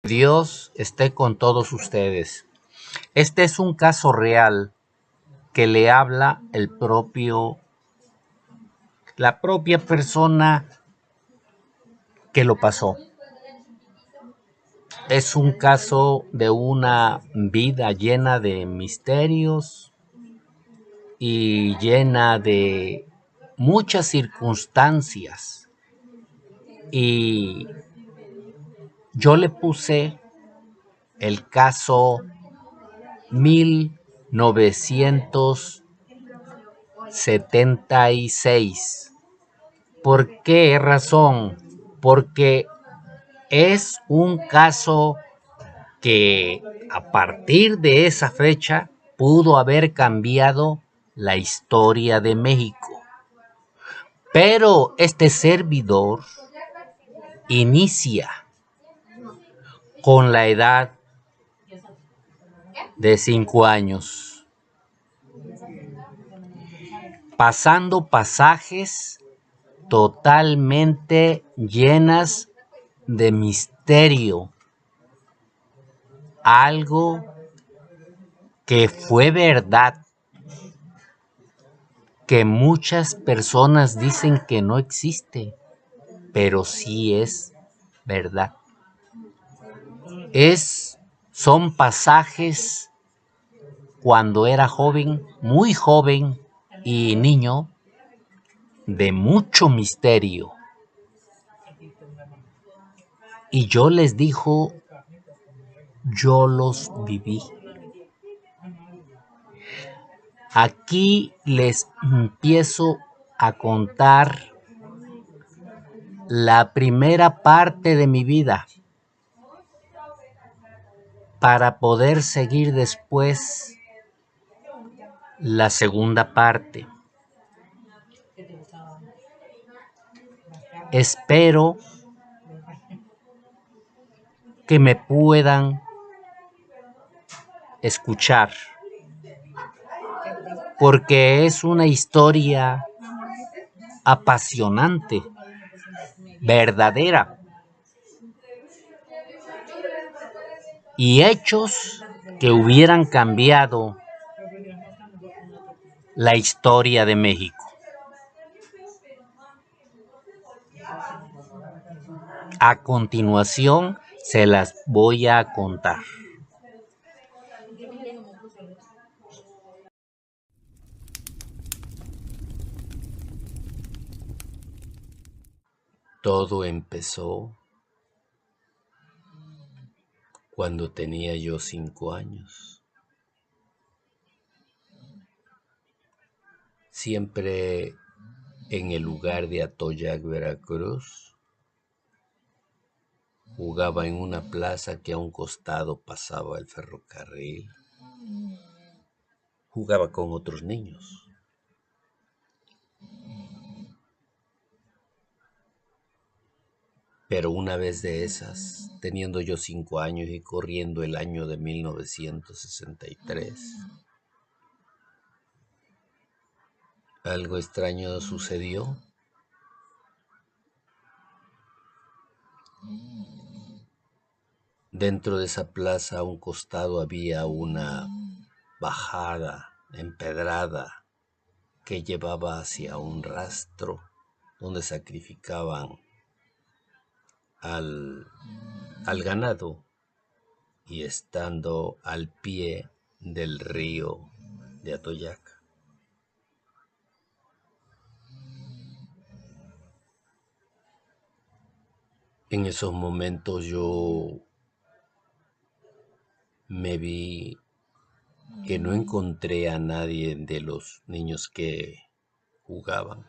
Dios esté con todos ustedes. Este es un caso real que le habla la propia persona que lo pasó. Es un caso de una vida llena de misterios y llena de muchas circunstancias. Y yo le puse el caso 1976. ¿Por qué razón? Porque es un caso que a partir de esa fecha pudo haber cambiado la historia de México. Pero este servidor inicia con la edad de 5 años, pasando pasajes totalmente llenas de misterio, algo que fue verdad, que muchas personas dicen que no existe, pero sí es verdad. Son pasajes cuando era joven, muy joven y niño, de mucho misterio. Y yo les digo, yo los viví. Aquí les empiezo a contar la primera parte de mi vida para poder seguir después la segunda parte. Espero que me puedan escuchar, porque es una historia apasionante, verdadera, y hechos que hubieran cambiado la historia de México. A continuación se las voy a contar. Todo empezó cuando tenía yo 5 años. Siempre en el lugar de Atoyac, Veracruz, jugaba en una plaza que a un costado pasaba el ferrocarril. Jugaba con otros niños. Pero una vez de esas, teniendo yo 5 años y corriendo el año de 1963, algo extraño sucedió. Dentro de esa plaza a un costado había una bajada empedrada que llevaba hacia un rastro donde sacrificaban al ganado, y estando al pie del río de Atoyac. En esos momentos yo me vi que no encontré a nadie de los niños que jugaban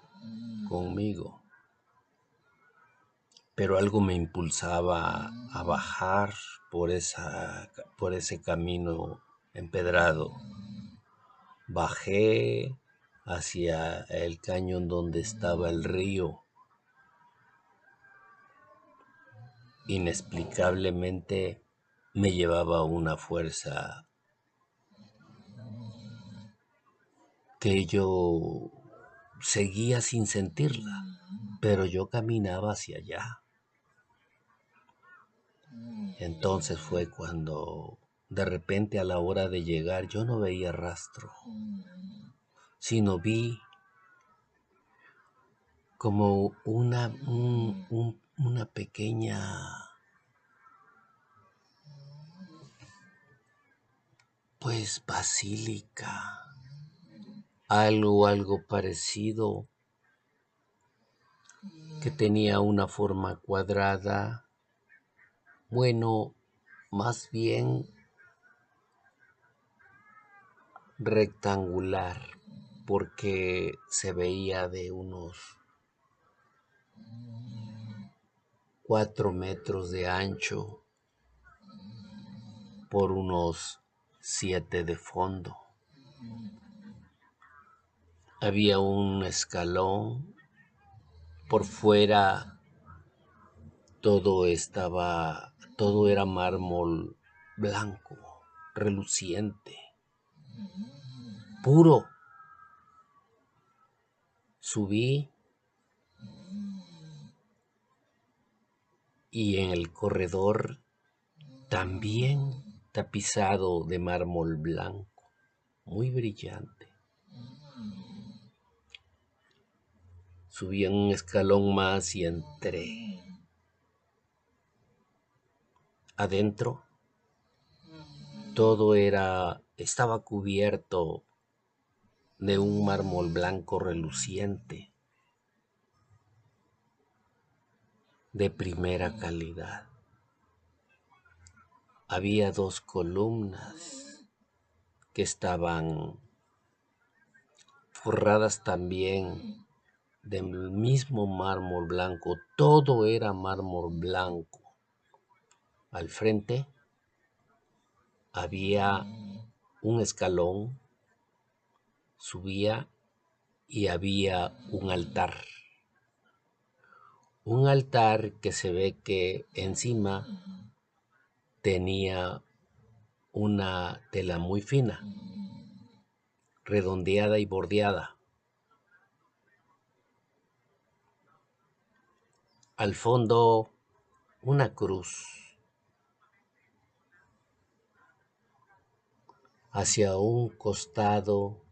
conmigo, pero algo me impulsaba a bajar por ese camino empedrado. Bajé hacia el cañón donde estaba el río. Inexplicablemente me llevaba una fuerza que yo seguía sin sentirla, pero yo caminaba hacia allá. Entonces fue cuando de repente a la hora de llegar yo no veía rastro, sino vi como una pequeña, pues, basílica, algo parecido, que tenía una forma cuadrada, bueno, más bien rectangular, porque se veía de unos 4 metros de ancho por unos 7 de fondo. Había un escalón, por fuera todo era mármol blanco, reluciente, puro. Subí y en el corredor también tapizado de mármol blanco, muy brillante. Subí en un escalón más y entré. Adentro estaba cubierto de un mármol blanco reluciente, de primera calidad. Había 2 columnas que estaban forradas también del mismo mármol blanco. Todo era mármol blanco. Al frente había un escalón, subía y había un altar. Un altar que se ve que encima tenía una tela muy fina, redondeada y bordeada. Al fondo, una cruz. Hacia un costado,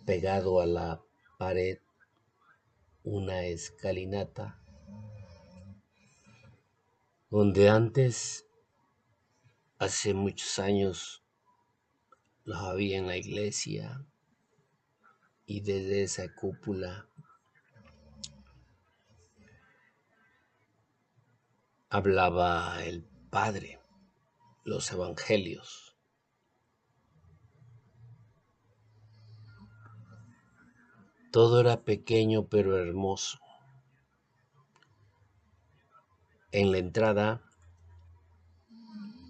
pegado a la pared, una escalinata, donde antes, hace muchos años, los había en la iglesia, y desde esa cúpula hablaba el Padre, los evangelios. Todo era pequeño pero hermoso. En la entrada,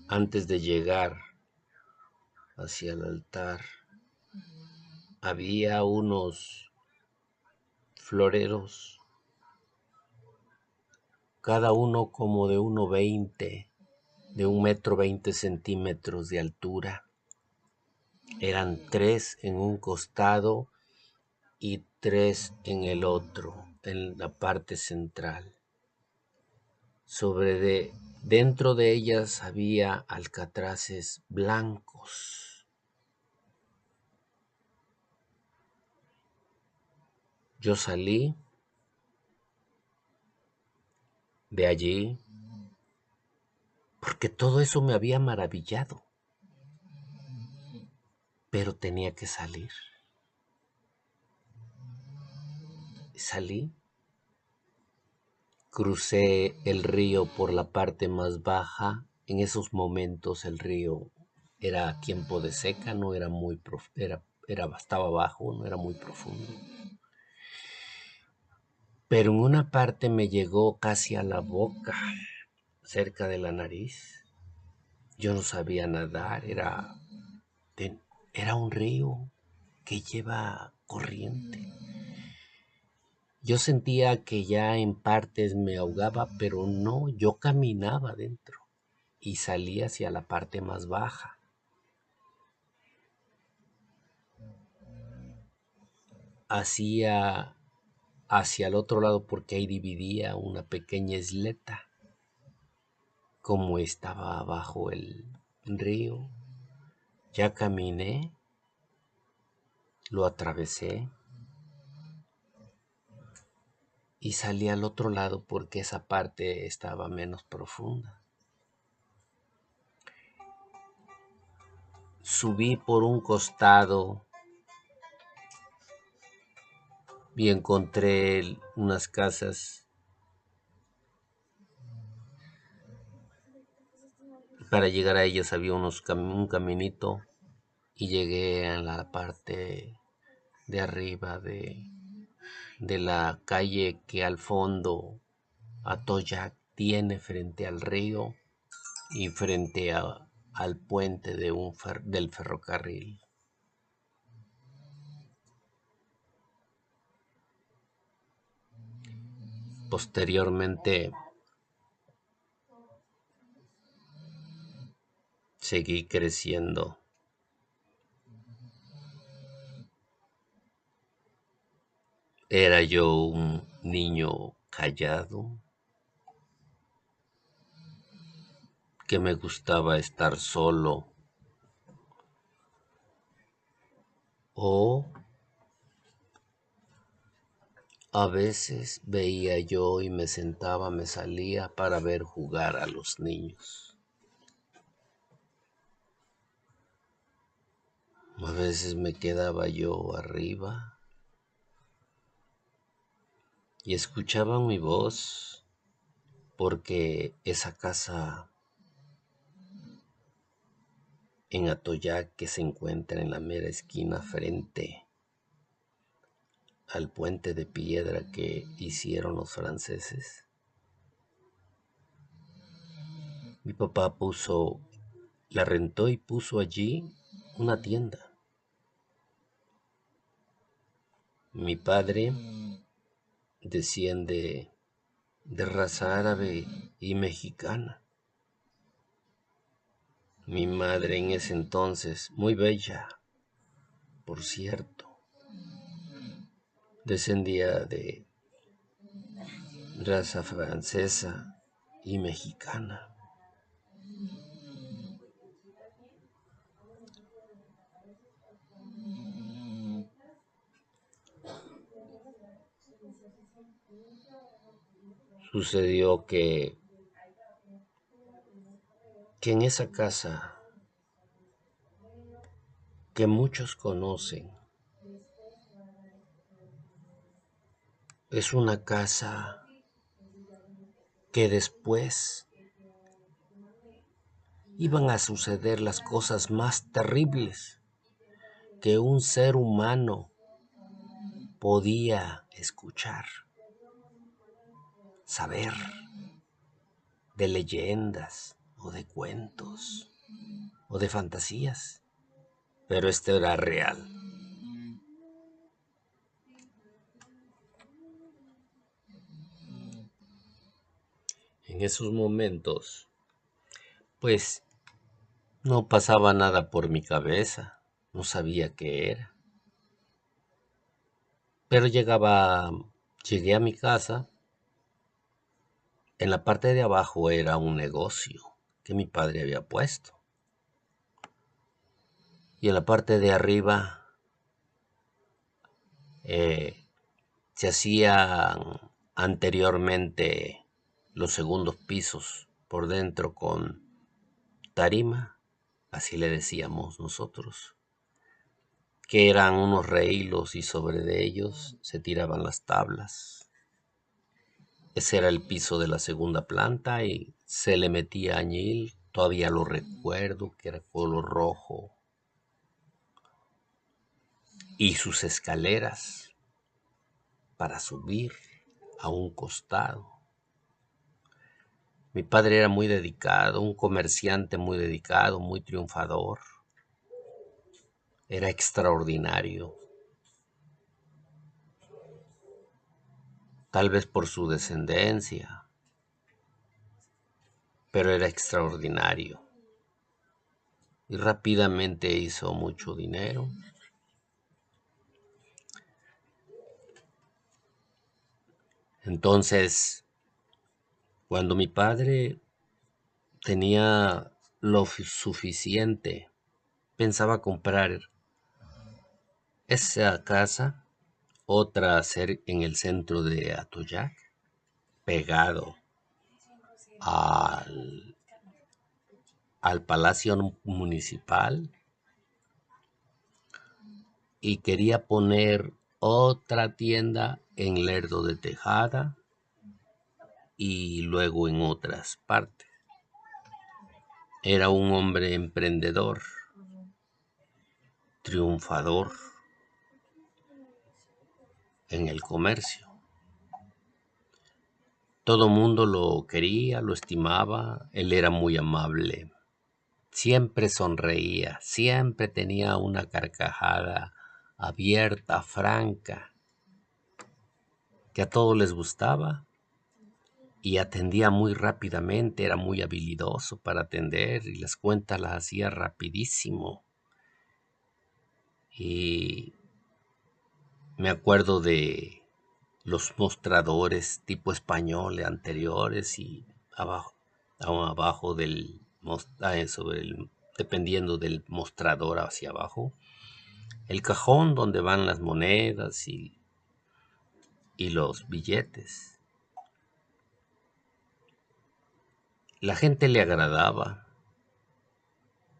antes de llegar hacia el altar, había unos floreros, cada uno como de 1,20, de 1,20 m de altura. Eran 3 en un costado y 3 en el otro, en la parte central. Dentro de ellas había alcatraces blancos. Yo salí de allí porque todo eso me había maravillado, pero tenía que salir. Salí, crucé el río por la parte más baja. En esos momentos el río era tiempo de seca, no era muy estaba bajo, no era muy profundo. Pero en una parte me llegó casi a la boca, cerca de la nariz. Yo no sabía nadar, era un río que lleva corriente. Yo sentía que ya en partes me ahogaba, pero no, yo caminaba dentro y salí hacia la parte más baja. Hacía hacia el otro lado porque ahí dividía una pequeña isleta. Como estaba bajo el río, ya caminé, lo atravesé y salí al otro lado porque esa parte estaba menos profunda. Subí por un costado y encontré unas casas. Para llegar a ellas había un caminito y llegué a la parte de arriba de la calle que al fondo Atoyac tiene frente al río y frente al puente del ferrocarril. Posteriormente seguí creciendo. Era yo un niño callado, que me gustaba estar solo o a veces veía yo y me sentaba, me salía para ver jugar a los niños. A veces me quedaba yo arriba y escuchaban mi voz porque esa casa en Atoyac que se encuentra en la mera esquina frente al puente de piedra que hicieron los franceses. Mi papá la rentó y puso allí una tienda. Mi padre desciende de raza árabe y mexicana. Mi madre en ese entonces, muy bella, por cierto, descendía de raza francesa y mexicana. Sucedió que en esa casa que muchos conocen, es una casa que después iban a suceder las cosas más terribles que un ser humano podía escuchar, saber de leyendas o de cuentos o de fantasías, pero esto era real. En esos momentos, pues no pasaba nada por mi cabeza, no sabía qué era, pero llegué a mi casa. En la parte de abajo era un negocio que mi padre había puesto. Y en la parte de arriba se hacían anteriormente los segundos pisos por dentro con tarima, así le decíamos nosotros, que eran unos rehilos y sobre de ellos se tiraban las tablas. Ese era el piso de la segunda planta y se le metía añil, todavía lo recuerdo, que era color rojo, y sus escaleras para subir a un costado. Mi padre era muy dedicado, un comerciante muy dedicado, muy triunfador. Era extraordinario, tal vez por su descendencia, pero era extraordinario. Y rápidamente hizo mucho dinero. Entonces, cuando mi padre tenía lo suficiente, pensaba comprar esa casa, otra en el centro de Atoyac, pegado al, al Palacio Municipal, y quería poner otra tienda en Lerdo de Tejada y luego en otras partes. Era un hombre emprendedor, triunfador en el comercio. Todo mundo lo quería, lo estimaba, él era muy amable, siempre sonreía, siempre tenía una carcajada abierta, franca, que a todos les gustaba, y atendía muy rápidamente, era muy habilidoso para atender y las cuentas las hacía rapidísimo. Y me acuerdo de los mostradores tipo español anteriores, y abajo del dependiendo del mostrador hacia abajo, el cajón donde van las monedas y los billetes. La gente le agradaba.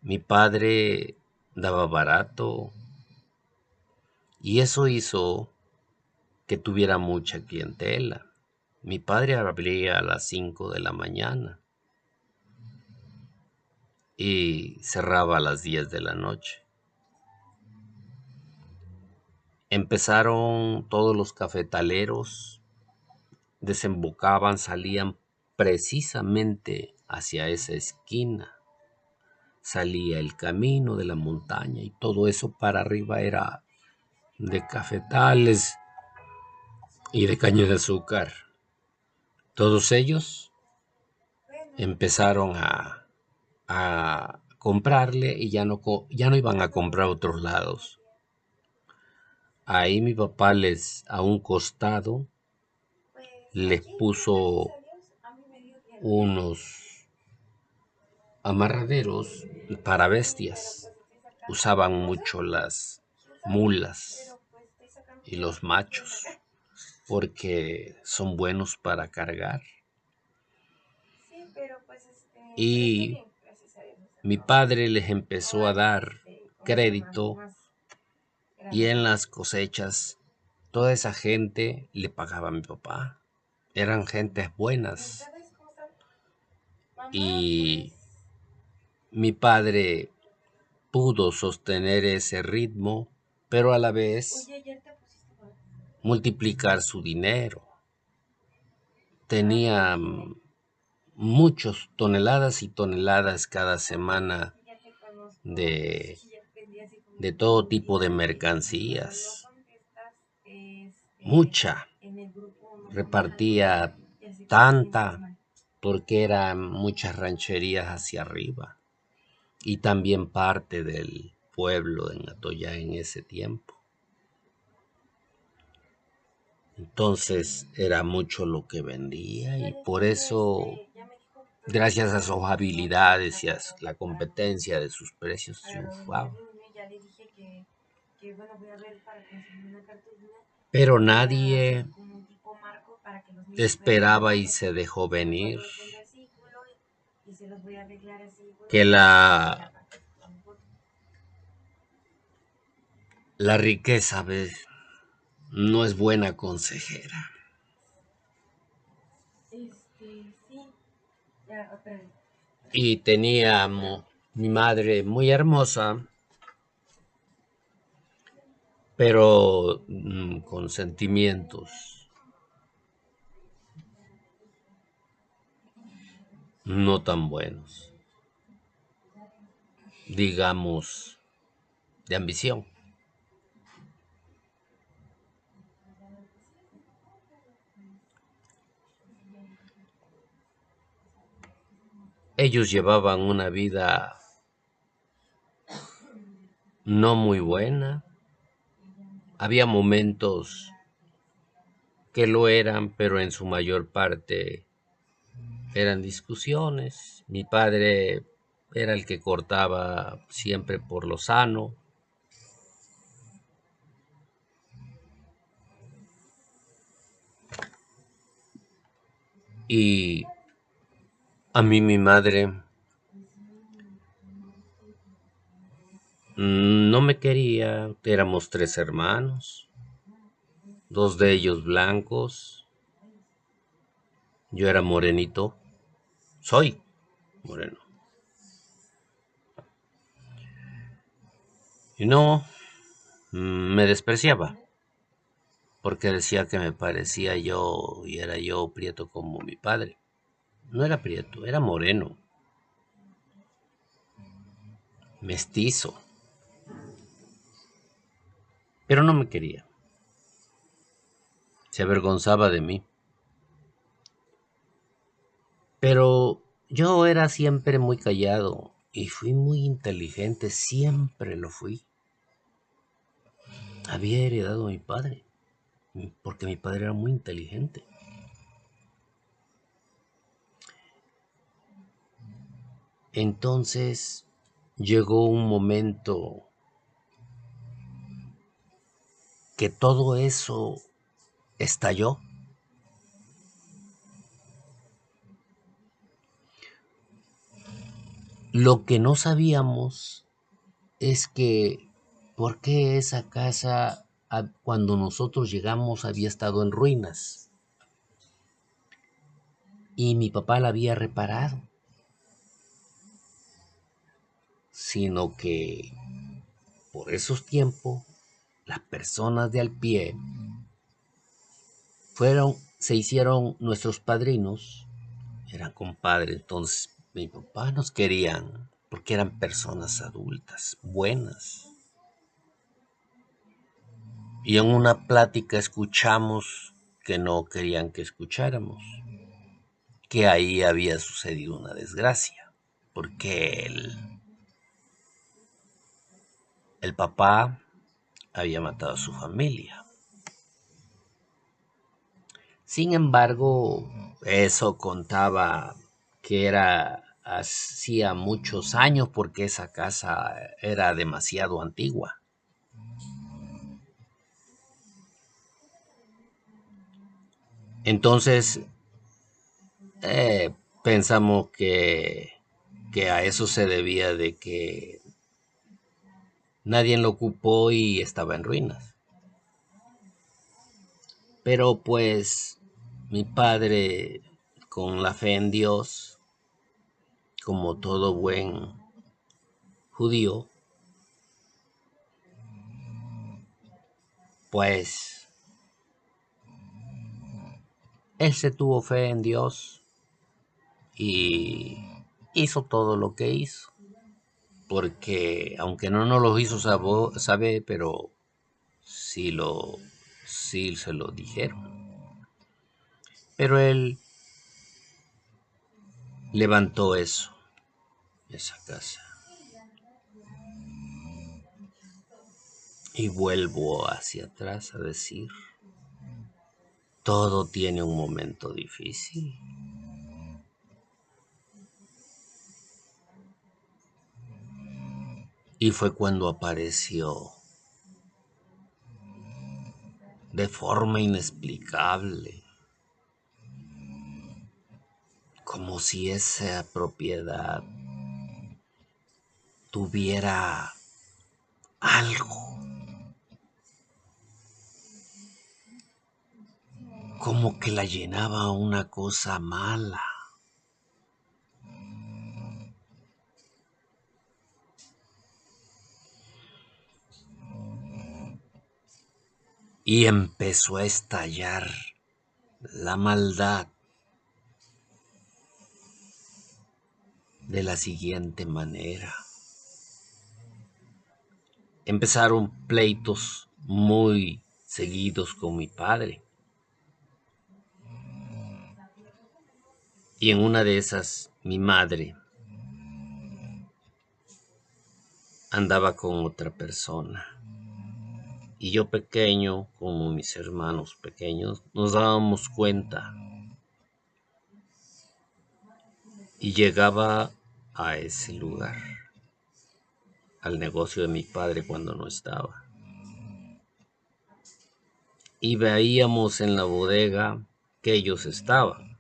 Mi padre daba barato y eso hizo que tuviera mucha clientela. Mi padre abría a las 5 de la mañana y cerraba a las 10 de la noche. Empezaron todos los cafetaleros, desembocaban, salían precisamente hacia esa esquina. Salía el camino de la montaña y todo eso para arriba era de cafetales y de caña de azúcar. Todos ellos empezaron a comprarle y ya no iban a comprar a otros lados. Ahí mi papá a un costado, les puso unos amarraderos para bestias. Usaban mucho las mulas y los machos porque son buenos para cargar. Y mi padre les empezó a dar crédito y en las cosechas toda esa gente le pagaba a mi papá. Eran gentes buenas. Y mi padre pudo sostener ese ritmo, pero a la vez multiplicar su dinero. Tenía muchas toneladas y toneladas cada semana de, de todo tipo de mercancías. Mucha. Repartía tanta porque eran muchas rancherías hacia arriba y también parte del pueblo de Atoyac en ese tiempo. Entonces era mucho lo que vendía y por eso, gracias a sus habilidades y a la competencia de sus precios, triunfaba. Pero nadie esperaba y se dejó venir que la riqueza no es buena consejera. Y teníamos mi madre muy hermosa, pero con sentimientos no tan buenos, digamos, de ambición. Ellos llevaban una vida no muy buena. Había momentos que lo eran, pero en su mayor parte eran discusiones. Mi padre era el que cortaba siempre por lo sano. Y a mí mi madre no me quería. Éramos 3 hermanos, 2 de ellos blancos. Yo era morenito. Soy moreno. Y no, me despreciaba, porque decía que me parecía yo y era yo prieto como mi padre. No era prieto, era moreno, mestizo, pero no me quería. Se avergonzaba de mí. Pero yo era siempre muy callado y fui muy inteligente, siempre lo fui. Había heredado a mi padre, porque mi padre era muy inteligente. Entonces llegó un momento que todo eso estalló. Lo que no sabíamos es que por qué esa casa cuando nosotros llegamos había estado en ruinas y mi papá la había reparado, sino que por esos tiempos las personas de al pie se hicieron nuestros padrinos, eran compadres. Entonces mi papá nos querían porque eran personas adultas, buenas. Y en una plática escuchamos que no querían que escucháramos, que ahí había sucedido una desgracia, porque el papá había matado a su familia. Sin embargo, eso contaba que era hacía muchos años porque esa casa era demasiado antigua. Entonces, pensamos que a eso se debía de que nadie lo ocupó y estaba en ruinas. Pero pues mi padre, con la fe en Dios, como todo buen judío, pues él se tuvo fe en Dios y hizo todo lo que hizo. Porque aunque no nos lo hizo saber, pero sí, sí se lo dijeron. Pero él levantó esa casa. Y vuelvo hacia atrás a decir, todo tiene un momento difícil. Y fue cuando apareció de forma inexplicable, como si esa propiedad tuviera algo, como que la llenaba una cosa mala. Y empezó a estallar la maldad de la siguiente manera. Empezaron pleitos muy seguidos con mi padre. Y en una de esas, mi madre andaba con otra persona. y yo pequeño, como mis hermanos pequeños, nos dábamos cuenta y llegaba a ese lugar, al negocio de mi padre cuando no estaba. Y veíamos en la bodega que ellos estaban,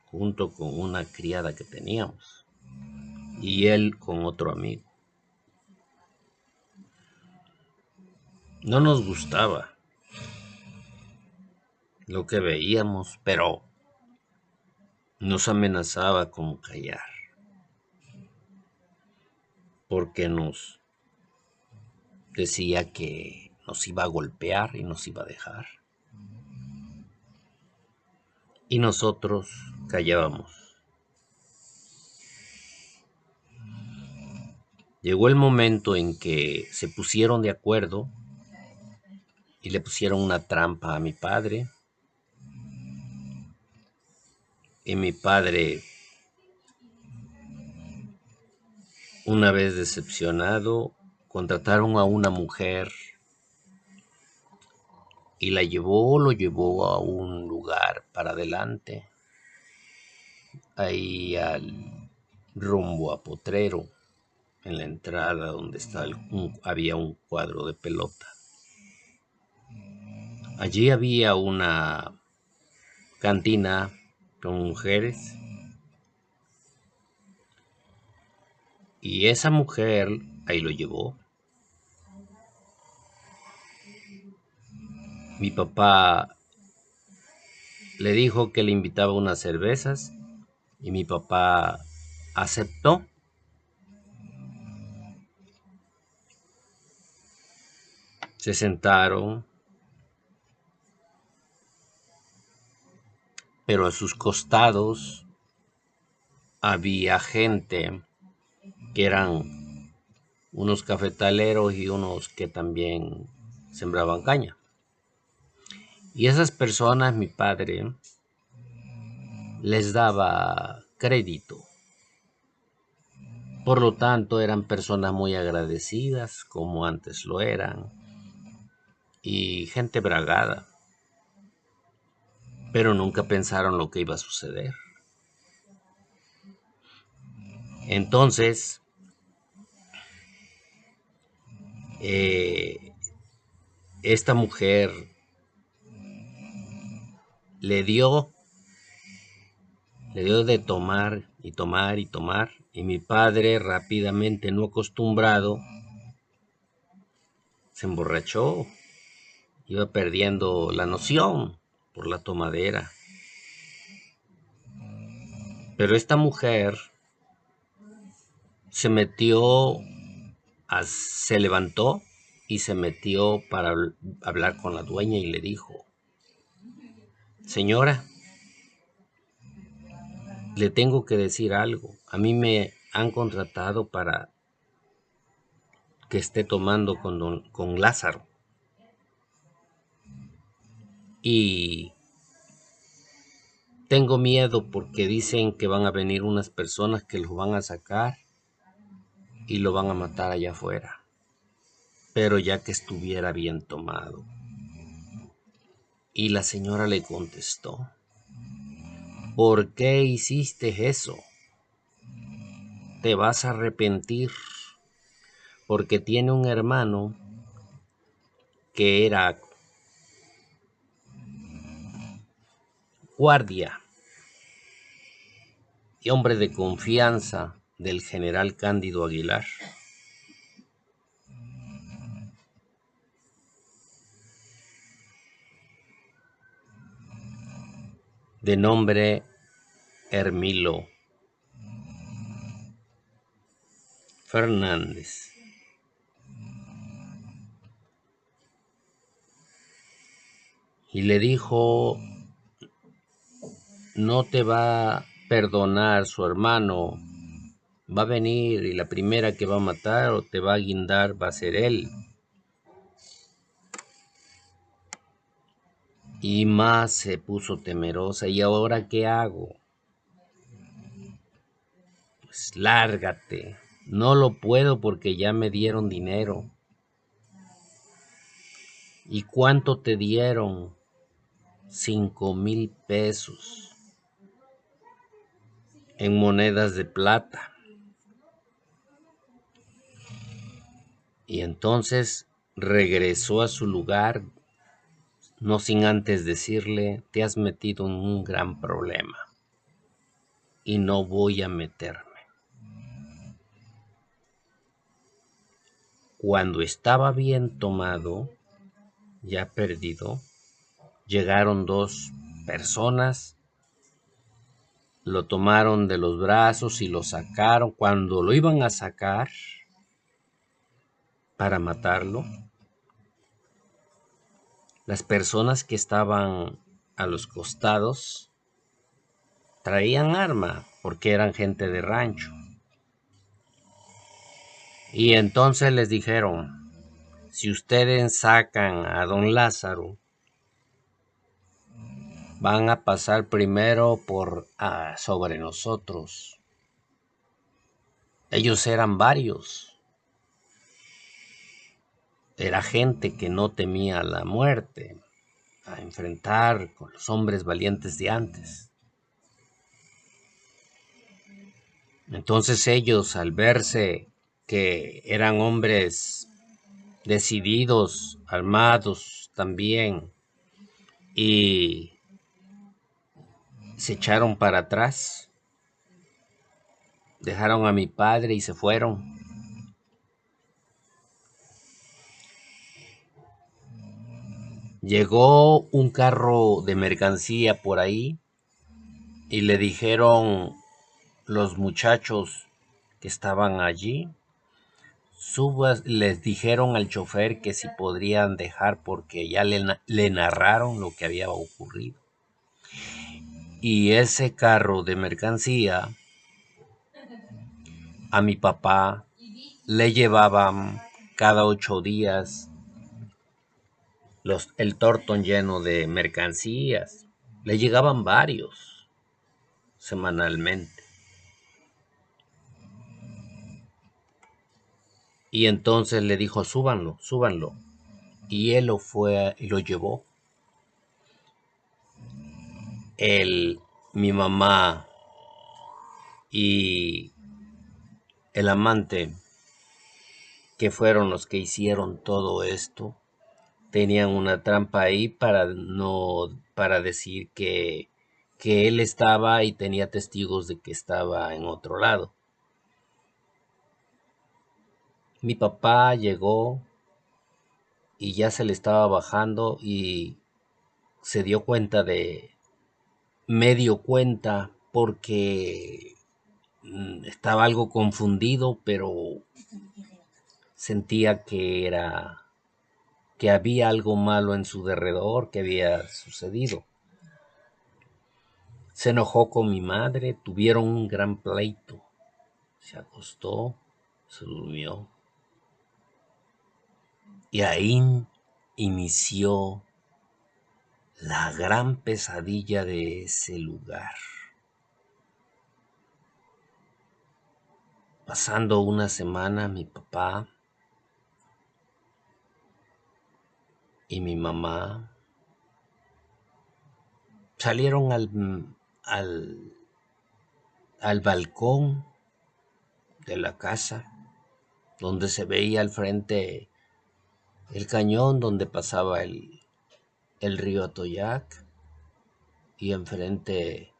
junto con una criada que teníamos, y él con otro amigo. No nos gustaba lo que veíamos, pero nos amenazaba con callar, porque nos decía que nos iba a golpear y nos iba a dejar. Y nosotros callábamos. Llegó el momento en que se pusieron de acuerdo y le pusieron una trampa a mi padre. Y mi padre, una vez decepcionado, contrataron a una mujer y lo llevó a un lugar para adelante, ahí al rumbo a Potrero, en la entrada donde había un cuadro de pelota. Allí había una cantina con mujeres y esa mujer ahí lo llevó. Mi papá le dijo que le invitaba unas cervezas y mi papá aceptó. Se sentaron, pero a sus costados había gente que eran unos cafetaleros y unos que también sembraban caña. Y esas personas mi padre les daba crédito. Por lo tanto, eran personas muy agradecidas, como antes lo eran, y gente bragada. Pero nunca pensaron lo que iba a suceder. Entonces, esta mujer le dio de tomar y tomar y tomar, y mi padre, rápidamente, no acostumbrado, se emborrachó, iba perdiendo la noción por la tomadera. Pero esta mujer se levantó y se metió para hablar con la dueña y le dijo: señora, le tengo que decir algo. A mí me han contratado para que esté tomando con Lázaro. Y tengo miedo porque dicen que van a venir unas personas que lo van a sacar y lo van a matar allá afuera. Pero ya que estuviera bien tomado. Y la señora le contestó: ¿por qué hiciste eso? Te vas a arrepentir, porque tiene un hermano que era guardia y hombre de confianza del general Cándido Aguilar. De nombre Hermilo Fernández. Y le dijo: no te va a perdonar su hermano, va a venir y la primera que va a matar o te va a guindar va a ser él. Y más se puso temerosa. ¿Y ahora qué hago? Pues lárgate. No lo puedo porque ya me dieron dinero. ¿Y cuánto te dieron? 5,000 pesos en monedas de plata. Y entonces regresó a su lugar, no sin antes decirle: te has metido en un gran problema y no voy a meterme. Cuando estaba bien tomado, ya perdido, llegaron 2 personas, lo tomaron de los brazos y lo sacaron. Cuando lo iban a sacar para matarlo, las personas que estaban a los costados traían arma porque eran gente de rancho. Y entonces les dijeron: si ustedes sacan a don Lázaro, van a pasar primero sobre nosotros. Ellos eran varios. Era gente que no temía la muerte, a enfrentar con los hombres valientes de antes. Entonces ellos, al verse que eran hombres decididos, armados también, y se echaron para atrás, dejaron a mi padre y se fueron. Llegó un carro de mercancía por ahí y le dijeron los muchachos que estaban allí, les dijeron al chofer que si podrían dejar porque ya le narraron lo que había ocurrido. Y ese carro de mercancía a mi papá le llevaban cada 8 días el tortón lleno de mercancías. Le llegaban varios semanalmente. Y entonces le dijo: súbanlo, súbanlo. Y él lo fue y lo llevó. Mi mamá y el amante, que fueron los que hicieron todo esto, tenían una trampa ahí para decir que él estaba y tenía testigos de que estaba en otro lado. Mi papá llegó y ya se le estaba bajando y se dio cuenta porque estaba algo confundido, pero sentía que había algo malo en su derredor que había sucedido. Se enojó con mi madre, tuvieron un gran pleito. Se acostó, se durmió. Y ahí inició la gran pesadilla de ese lugar. Pasando una semana, mi papá y mi mamá salieron al balcón de la casa, donde se veía al frente el cañón donde pasaba el río Atoyac, y enfrente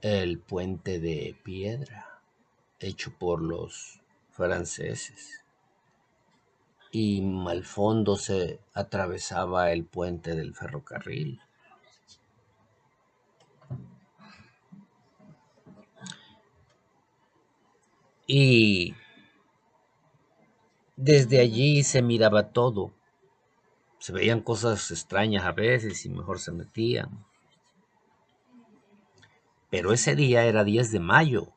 el puente de piedra hecho por los franceses. Y al fondo se atravesaba el puente del ferrocarril. Y desde allí se miraba todo. Se veían cosas extrañas a veces y mejor se metían. Pero ese día era 10 de mayo.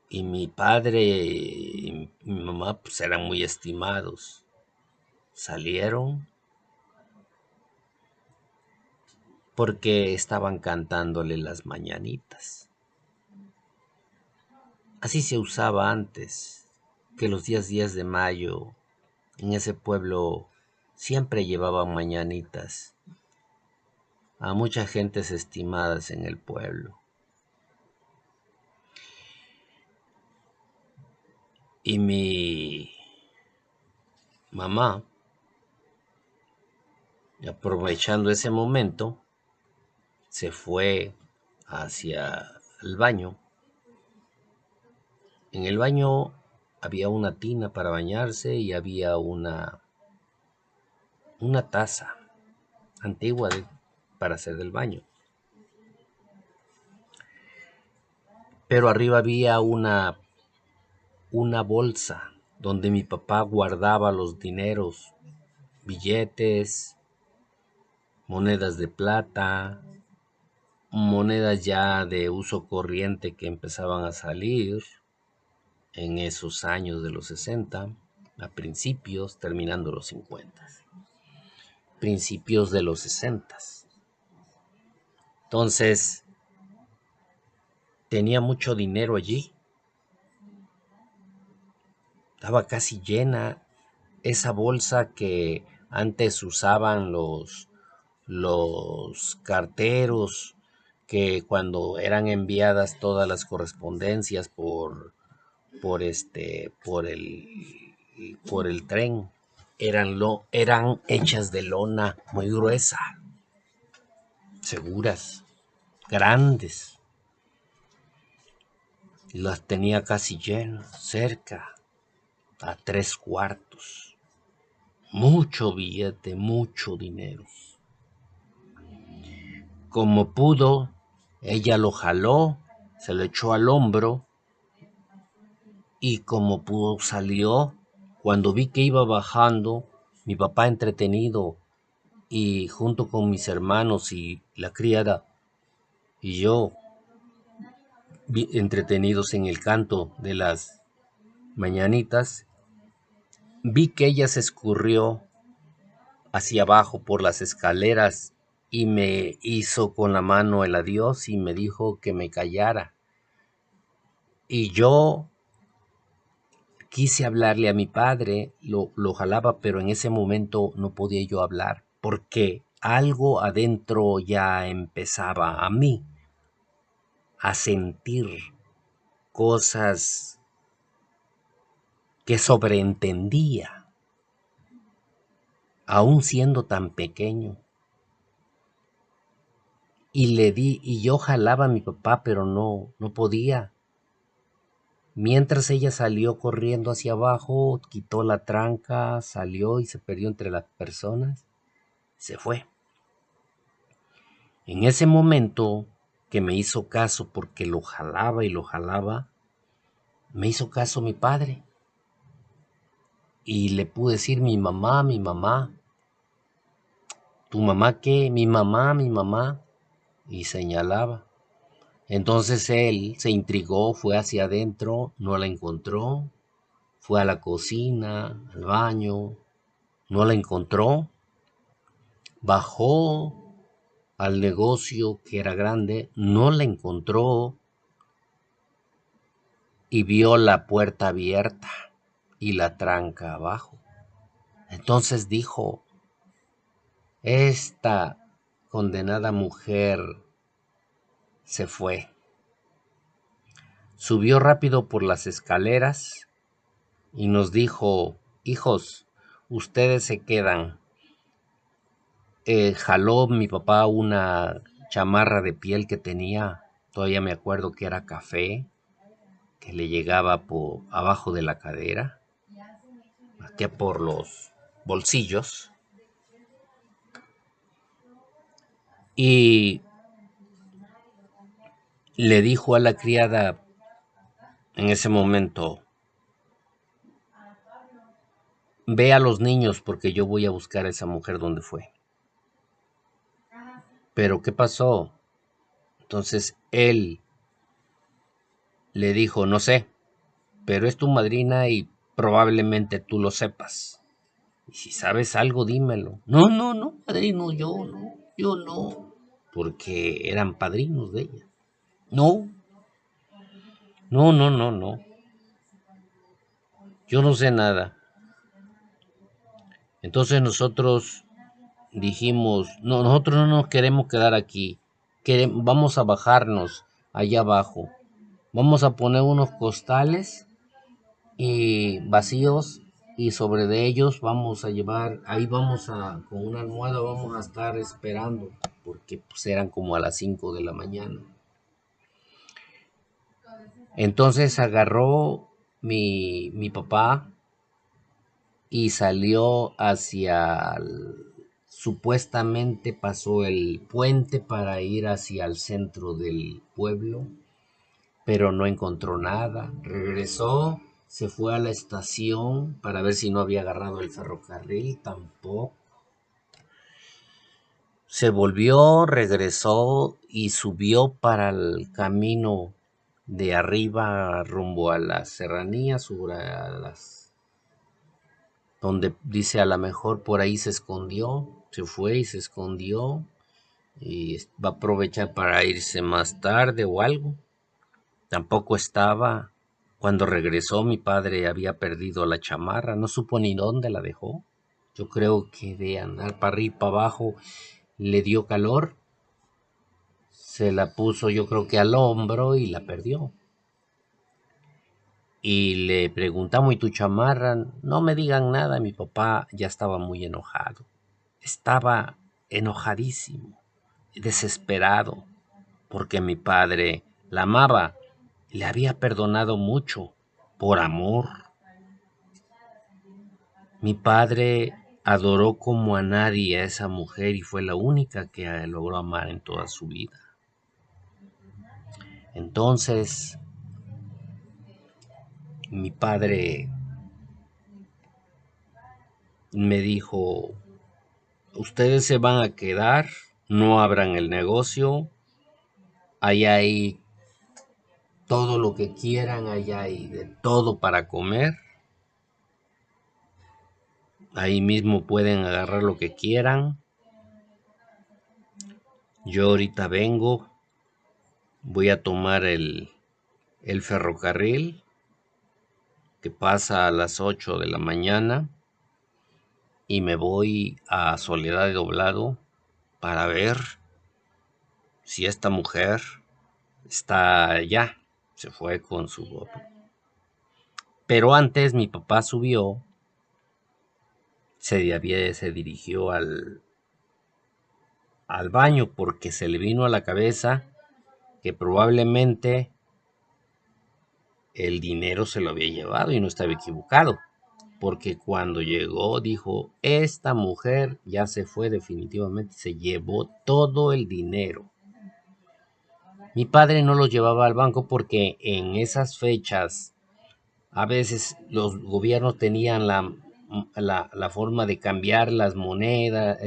Y mi padre y mi mamá pues eran muy estimados. Salieron porque estaban cantándole las mañanitas. Así se usaba antes. que los días 10 de mayo en ese pueblo siempre llevaban mañanitas a muchas gentes estimadas en el pueblo. Y mi mamá, aprovechando ese momento, se fue hacia el baño. En el baño había una tina para bañarse y había una taza antigua para hacer del baño. Pero arriba había una bolsa donde mi papá guardaba los dineros, billetes, monedas de plata, monedas ya de uso corriente que empezaban a salir en esos años de los 60, a principios, terminando los 50, principios de los 60. Entonces, tenía mucho dinero allí, estaba casi llena esa bolsa que antes usaban los carteros, que cuando eran enviadas todas las correspondencias por el tren, eran hechas de lona muy gruesa, seguras, grandes. Las tenía casi llenas, cerca a 3/4. Mucho billete, mucho dinero. Como pudo, ella lo jaló, se lo echó al hombro y como pudo salió. Cuando vi que iba bajando, mi papá entretenido y junto con mis hermanos y la criada y yo entretenidos en el canto de las mañanitas, vi que ella se escurrió hacia abajo por las escaleras y me hizo con la mano el adiós y me dijo que me callara. Y yo quise hablarle a mi padre, lo jalaba, pero en ese momento no podía yo hablar, porque algo adentro ya empezaba a mí a sentir cosas que sobreentendía, aún siendo tan pequeño. Y yo jalaba a mi papá, pero no podía. Mientras ella salió corriendo hacia abajo, quitó la tranca, salió y se perdió entre las personas, se fue. En ese momento que me hizo caso porque lo jalaba y lo jalaba, me hizo caso mi padre. Y le pude decir, mi mamá, ¿tu mamá qué? Mi mamá. Y señalaba. Entonces él se intrigó, fue hacia adentro, no la encontró, fue a la cocina, al baño, no la encontró, bajó al negocio que era grande, no la encontró y vio la puerta abierta y la tranca abajo. Entonces dijo, esta condenada mujer se fue. Subió rápido por las escaleras y nos dijo, hijos, ustedes se quedan. Jaló mi papá una chamarra de piel que tenía, todavía me acuerdo que era café, que le llegaba por abajo de la cadera, aquí por los bolsillos, y le dijo a la criada en ese momento, ve a los niños porque yo voy a buscar a esa mujer donde fue. Pero ¿qué pasó? Entonces él le dijo, no sé, pero es tu madrina y probablemente tú lo sepas. Y si sabes algo, dímelo. No, padrino, yo no. Porque eran padrinos de ella. No. Yo no sé nada. Entonces nosotros dijimos, no, nosotros no nos queremos quedar aquí, vamos a bajarnos allá abajo, vamos a poner unos costales vacíos y sobre de ellos vamos a llevar, ahí vamos a, con una almohada vamos a estar esperando, porque pues eran como a las 5 de la mañana. Entonces agarró mi papá y salió supuestamente pasó el puente para ir hacia el centro del pueblo, pero no encontró nada. Regresó, se fue a la estación para ver si no había agarrado el ferrocarril, tampoco. Se volvió, regresó y subió para el camino de arriba rumbo a las serranías, donde dice a lo mejor por ahí se escondió, se fue y se escondió y va a aprovechar para irse más tarde o algo. Tampoco estaba. Cuando regresó mi padre había perdido la chamarra, no supo ni dónde la dejó. Yo creo que de andar para arriba y para abajo le dio calor, se la puso yo creo que al hombro y la perdió. Y le preguntamos, ¿y tu chamarra? No me digan nada, mi papá ya estaba muy enojado. Estaba enojadísimo, desesperado, porque mi padre la amaba, le había perdonado mucho, por amor. Mi padre adoró como a nadie a esa mujer y fue la única que logró amar en toda su vida. Entonces, mi padre me dijo, ustedes se van a quedar, no abran el negocio, allá hay todo lo que quieran, allá hay de todo para comer, ahí mismo pueden agarrar lo que quieran. Yo ahorita vengo, voy a tomar el ferrocarril que pasa a las 8 de la mañana y me voy a Soledad de Doblado para ver si esta mujer está allá. Se fue con su... Pero antes mi papá subió, se dirigió al baño porque se le vino a la cabeza que probablemente el dinero se lo había llevado y no estaba equivocado, porque cuando llegó dijo, esta mujer ya se fue definitivamente, se llevó todo el dinero. Mi padre no lo llevaba al banco porque en esas fechas a veces los gobiernos tenían la forma de cambiar las monedas,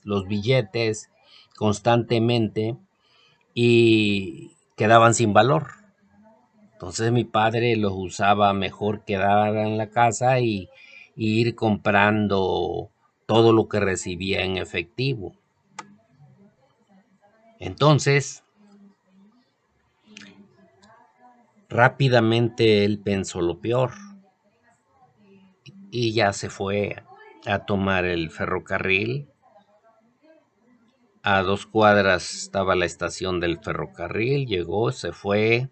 los billetes constantemente y quedaban sin valor. Entonces mi padre los usaba mejor quedar en la casa y ir comprando todo lo que recibía en efectivo. Entonces, rápidamente él pensó lo peor y ya se fue a tomar el ferrocarril. A 2 cuadras estaba la estación del ferrocarril, llegó, se fue,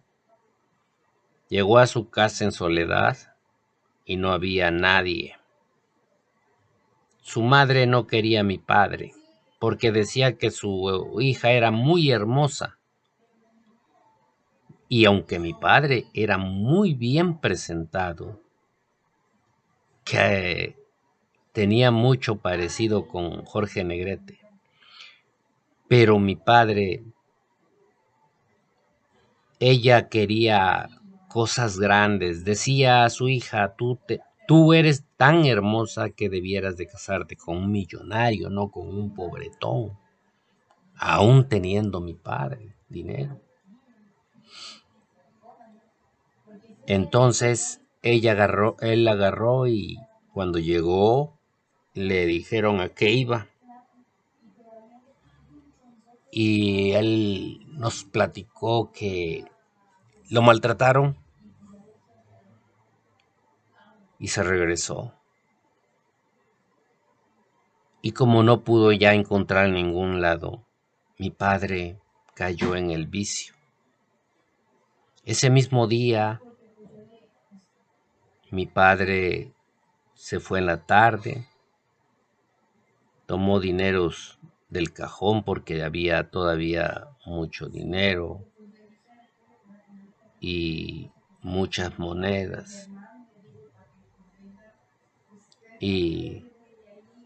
llegó a su casa en Soledad y no había nadie. Su madre no quería a mi padre porque decía que su hija era muy hermosa. Y aunque mi padre era muy bien presentado, que tenía mucho parecido con Jorge Negrete, pero mi padre, ella quería cosas grandes. Decía a su hija, tú eres tan hermosa que debieras de casarte con un millonario, no con un pobretón, aún teniendo mi padre dinero. Entonces él agarró y cuando llegó le dijeron a qué iba. Y él nos platicó que lo maltrataron, y se regresó. Y como no pudo ya encontrar ningún lado, mi padre cayó en el vicio. Ese mismo día, mi padre se fue en la tarde, tomó dineros del cajón porque había todavía mucho dinero y muchas monedas, y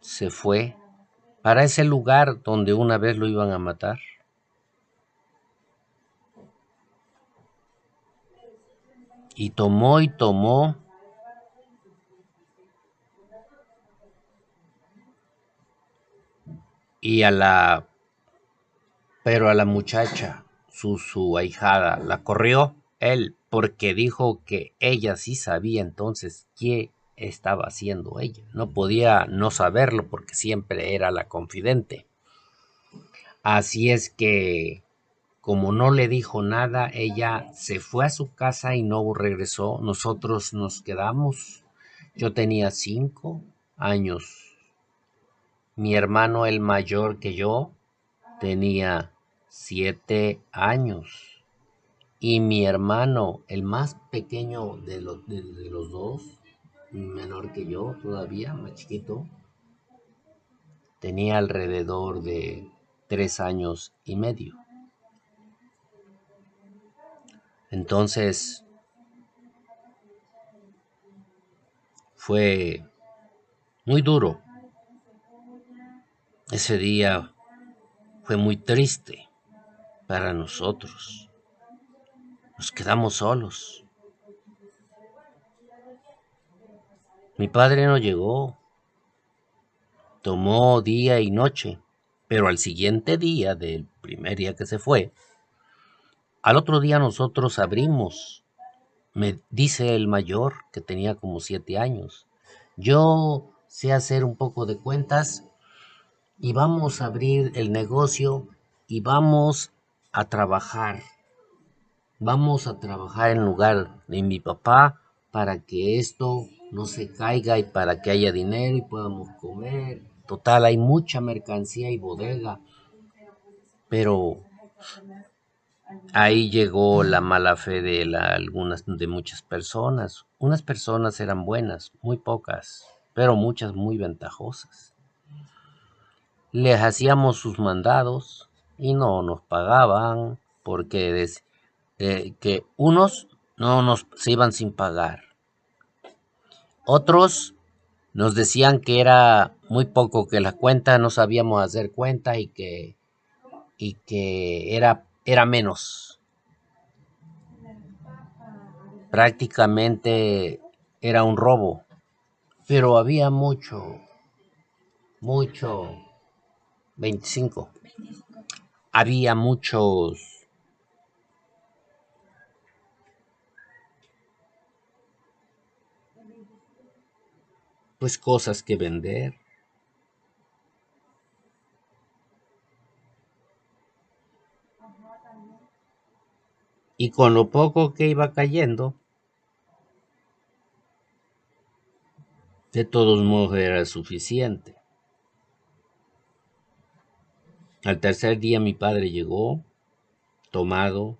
se fue para ese lugar donde una vez lo iban a matar. Y tomó, y pero a la muchacha, su ahijada, la corrió él porque dijo que ella sí sabía entonces qué estaba haciendo ella. No podía no saberlo porque siempre era la confidente. Así es que, como no le dijo nada, ella se fue a su casa y no regresó. Nosotros nos quedamos. Yo tenía 5 años. Mi hermano, el mayor que yo, tenía 7 años. Y mi hermano, el más pequeño de los dos, menor que yo todavía, más chiquito, tenía alrededor de 3 años y medio. Entonces fue muy duro. Ese día fue muy triste para nosotros. Nos quedamos solos. Mi padre no llegó. Tomó día y noche. Pero al siguiente día, del primer día que se fue, al otro día nosotros abrimos. Me dice el mayor, que tenía como 7 años. Yo sé hacer un poco de cuentas y vamos a abrir el negocio y vamos a trabajar. Vamos a trabajar en lugar de mi papá para que esto no se caiga y para que haya dinero y podamos comer. Total, hay mucha mercancía y bodega, pero ahí llegó la mala fe de muchas personas. Unas personas eran buenas, muy pocas, pero muchas muy ventajosas. Les hacíamos sus mandados y no nos pagaban porque que unos no nos se iban sin pagar. Otros nos decían que era muy poco, que la cuenta no sabíamos hacer cuenta y que era menos. Prácticamente era un robo, pero había mucho, 25, había pues cosas que vender. Y con lo poco que iba cayendo, de todos modos era suficiente. Al tercer día mi padre llegó, tomado,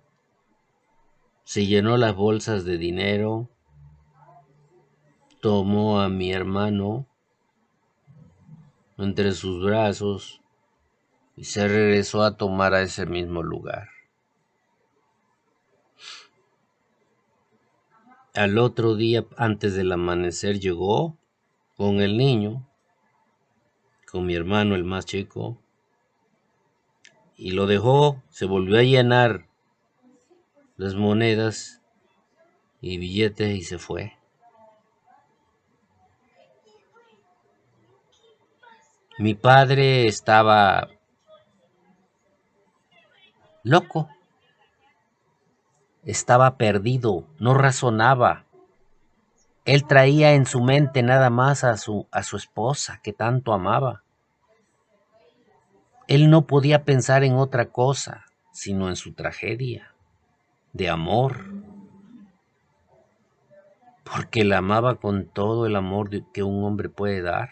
se llenó las bolsas de dinero, tomó a mi hermano entre sus brazos y se regresó a tomar a ese mismo lugar. Al otro día, antes del amanecer, llegó con el niño, con mi hermano el más chico, y lo dejó, se volvió a llenar las monedas y billetes y se fue. Mi padre estaba loco, estaba perdido, no razonaba. Él traía en su mente nada más a su esposa que tanto amaba. Él no podía pensar en otra cosa, sino en su tragedia de amor. porque la amaba con todo el amor que un hombre puede dar.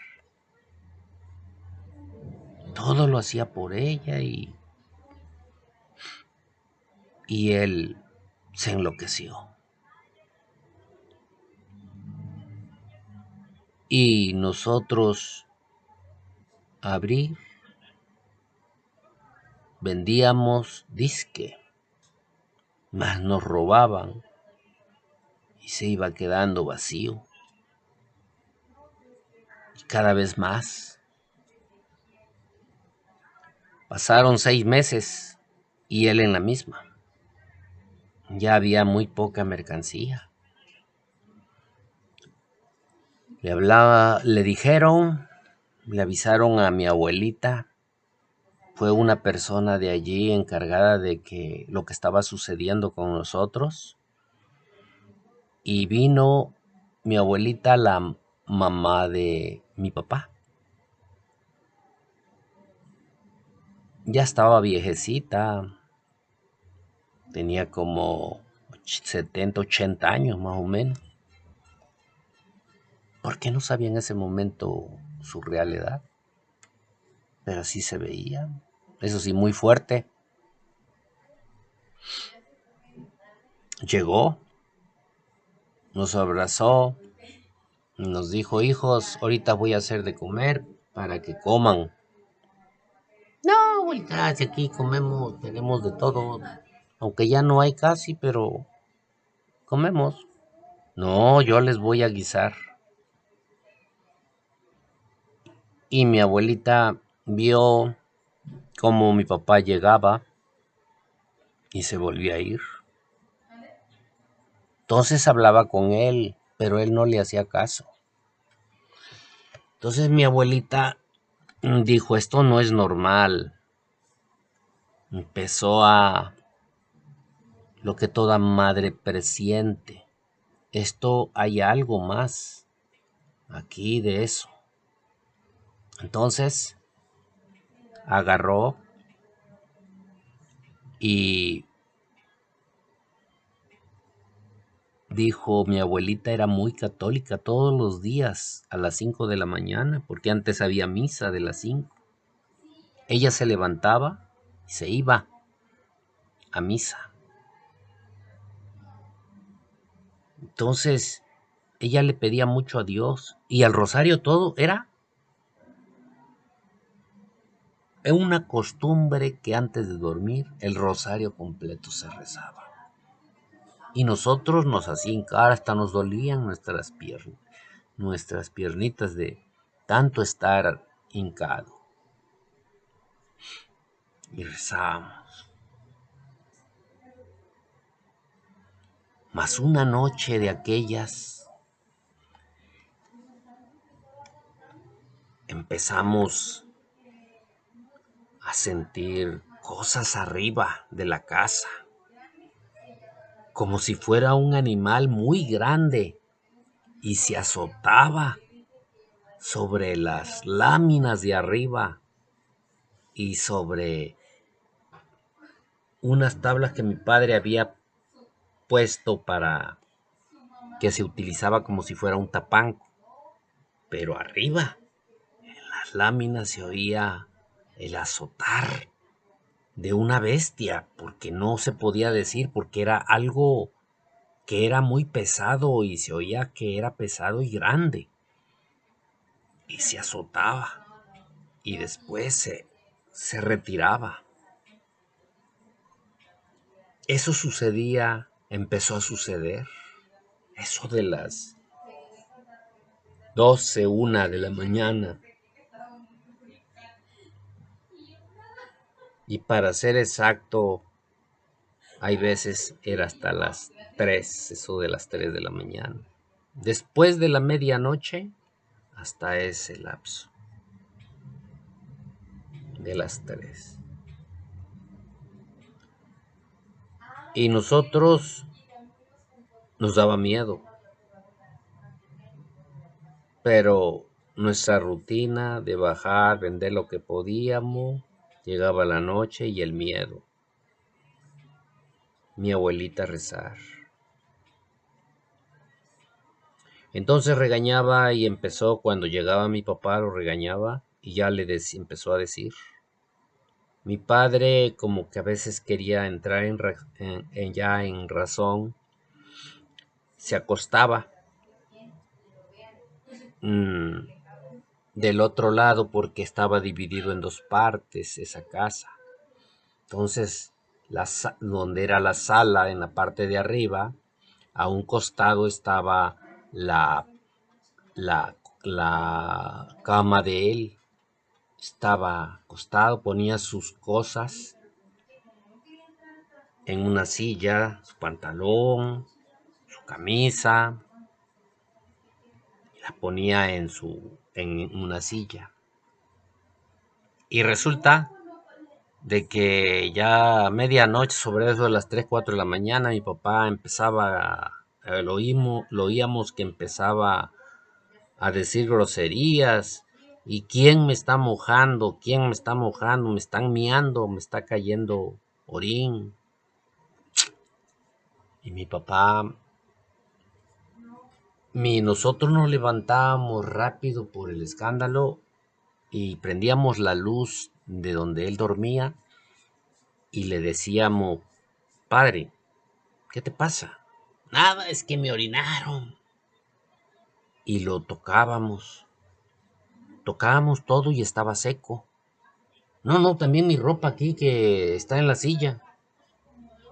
Todo lo hacía por ella y él se enloqueció. Y nosotros abrí, vendíamos disque, mas nos robaban y se iba quedando vacío. Y cada vez más. Pasaron 6 meses y él en la misma. Ya había muy poca mercancía. Le dijeron, le avisaron a mi abuelita. Fue una persona de allí encargada de que lo que estaba sucediendo con nosotros. Y vino mi abuelita, la mamá de mi papá. Ya estaba viejecita, tenía como 70, 80 años más o menos. ¿Por qué no sabía en ese momento su real edad? Pero así se veía. Eso sí, muy fuerte. Llegó, nos abrazó, nos dijo: hijos, ahorita voy a hacer de comer para que coman. No, abuelita, si aquí comemos, tenemos de todo. Aunque ya no hay casi, pero comemos. No, yo les voy a guisar. Y mi abuelita vio cómo mi papá llegaba y se volvía a ir. Entonces hablaba con él, pero él no le hacía caso. Entonces mi abuelita dijo: esto no es normal. Empezó a lo que toda madre presiente. Esto hay algo más aquí de eso. Entonces agarró y dijo: mi abuelita era muy católica, todos los días a las 5 de la mañana, porque antes había misa de las 5. Ella se levantaba y se iba a misa. Entonces ella le pedía mucho a Dios y al rosario todo era una costumbre que antes de dormir el rosario completo se rezaba. Y nosotros nos hacían cara, hasta nos dolían nuestras piernitas de tanto estar hincado. Y rezábamos. Mas una noche de aquellas empezamos a sentir cosas arriba de la casa, como si fuera un animal muy grande, y se azotaba sobre las láminas de arriba y sobre unas tablas que mi padre había puesto para que se utilizaba como si fuera un tapanco. Pero arriba, en las láminas, se oía el azotar de una bestia, porque no se podía decir, porque era algo que era muy pesado y se oía que era pesado y grande. Y se azotaba y después se retiraba. Eso sucedía, empezó a suceder, eso de las 12, 1 de la mañana. Y para ser exacto, hay veces era hasta las 3, eso de las 3 de la mañana. Después de la medianoche, hasta ese lapso de las 3. Y nosotros nos daba miedo, pero nuestra rutina de bajar, vender lo que podíamos, llegaba la noche y el miedo. Mi abuelita rezar. Entonces regañaba y empezó, cuando llegaba mi papá lo regañaba y ya empezó a decir. Mi padre como que a veces quería entrar ya en razón, se acostaba mm, del otro lado porque estaba dividido en dos partes esa casa. Entonces, donde era la sala en la parte de arriba, a un costado estaba la, la cama de él. Estaba acostado, ponía sus cosas en una silla, su pantalón, su camisa, la ponía en una silla. Y resulta de que ya a medianoche, sobre eso de las 3 4 de la mañana, mi papá empezaba, lo oíamos que empezaba a decir groserías. ¿Y quién me está mojando? ¿Quién me está mojando? Me están miando, me está cayendo orín. Y mi papá, nosotros nos levantábamos rápido por el escándalo y prendíamos la luz de donde él dormía y le decíamos, padre, ¿qué te pasa? Nada, es que me orinaron. Y lo tocábamos todo y estaba seco. No, no, también mi ropa aquí que está en la silla.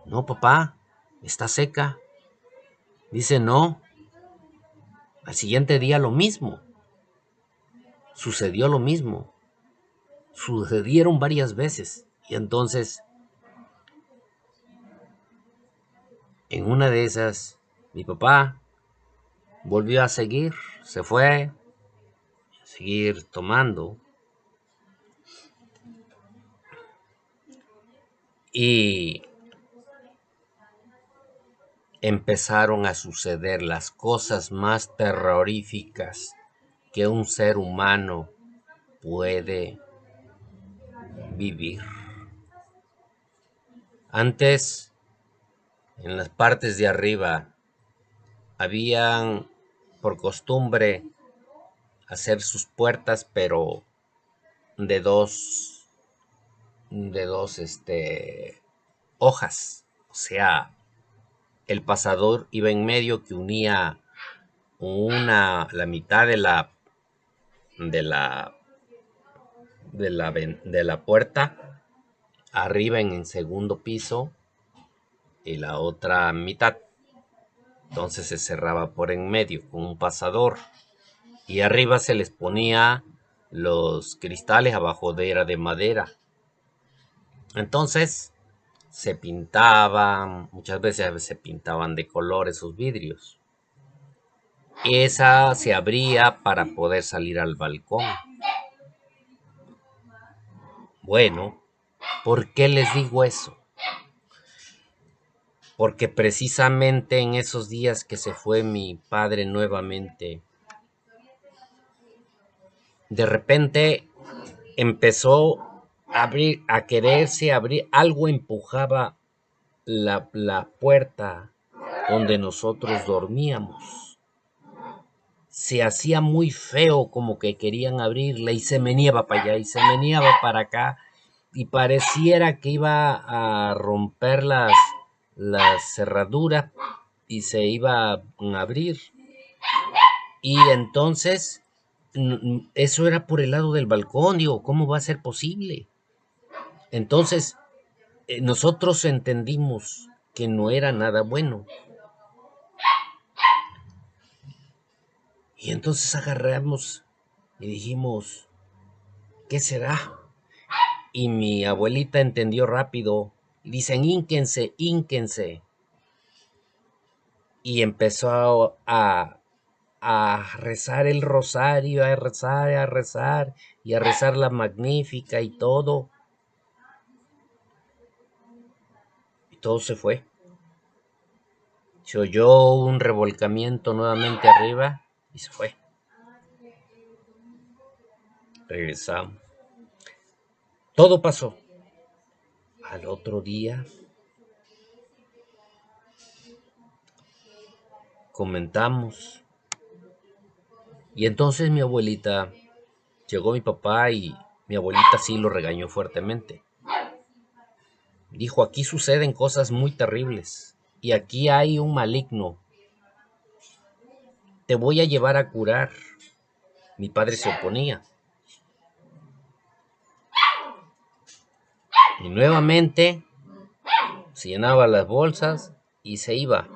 No, papá, está seca. Dice, no. Al siguiente día lo mismo. Sucedió lo mismo. Sucedieron varias veces. Y entonces, en una de esas, mi papá volvió a seguir, se fue a seguir tomando. Y empezaron a suceder las cosas más terroríficas que un ser humano puede vivir. Antes, en las partes de arriba, habían por costumbre hacer sus puertas, pero de dos hojas. O sea, el pasador iba en medio que unía la mitad de la, de la puerta arriba en el segundo piso y la otra mitad. Entonces se cerraba por en medio con un pasador y arriba se les ponía los cristales, abajo era de madera. Entonces se pintaban, muchas veces se pintaban de color esos vidrios. Esa se abría para poder salir al balcón. Bueno, ¿por qué les digo eso? Porque precisamente en esos días que se fue mi padre nuevamente, de repente empezó a abrir, a quererse abrir, algo empujaba la puerta donde nosotros dormíamos. Se hacía muy feo como que querían abrirla y se meneaba para allá y se meneaba para acá y pareciera que iba a romper las cerraduras y se iba a abrir. Y entonces eso era por el lado del balcón, digo, ¿cómo va a ser posible? Entonces nosotros entendimos que no era nada bueno. Y entonces agarramos y dijimos, ¿qué será? Y mi abuelita entendió rápido. Y dicen, ínquense, ínquense. Y empezó a rezar el rosario, y a rezar la magnífica y todo. Y todo se fue. Se oyó un revolcamiento nuevamente arriba y se fue. Regresamos. Todo pasó. Al otro día comentamos Y entonces mi abuelita, llegó mi papá y mi abuelita sí lo regañó fuertemente. Dijo, aquí suceden cosas muy terribles y aquí hay un maligno. Te voy a llevar a curar. Mi padre se oponía. Y nuevamente se llenaba las bolsas y se iba.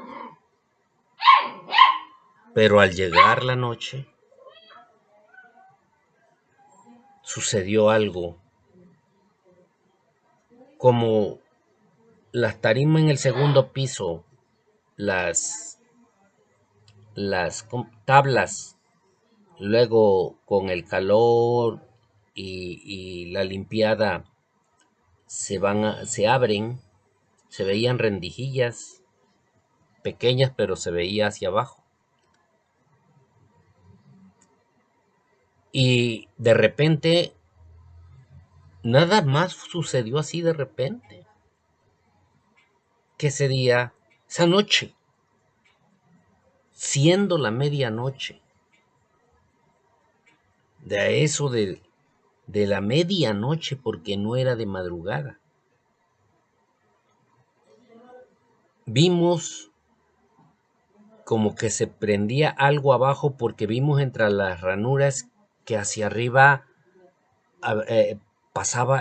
Pero al llegar la noche, sucedió algo. Como las tarimas en el segundo piso, las, las tablas, luego con el calor y la limpiada se abren, se veían rendijillas pequeñas, pero se veía hacia abajo. Y de repente, nada más sucedió así de repente. Que ese día, esa noche, siendo la medianoche, de eso de la medianoche, porque no era de madrugada, vimos como que se prendía algo abajo porque vimos entre las ranuras que hacia arriba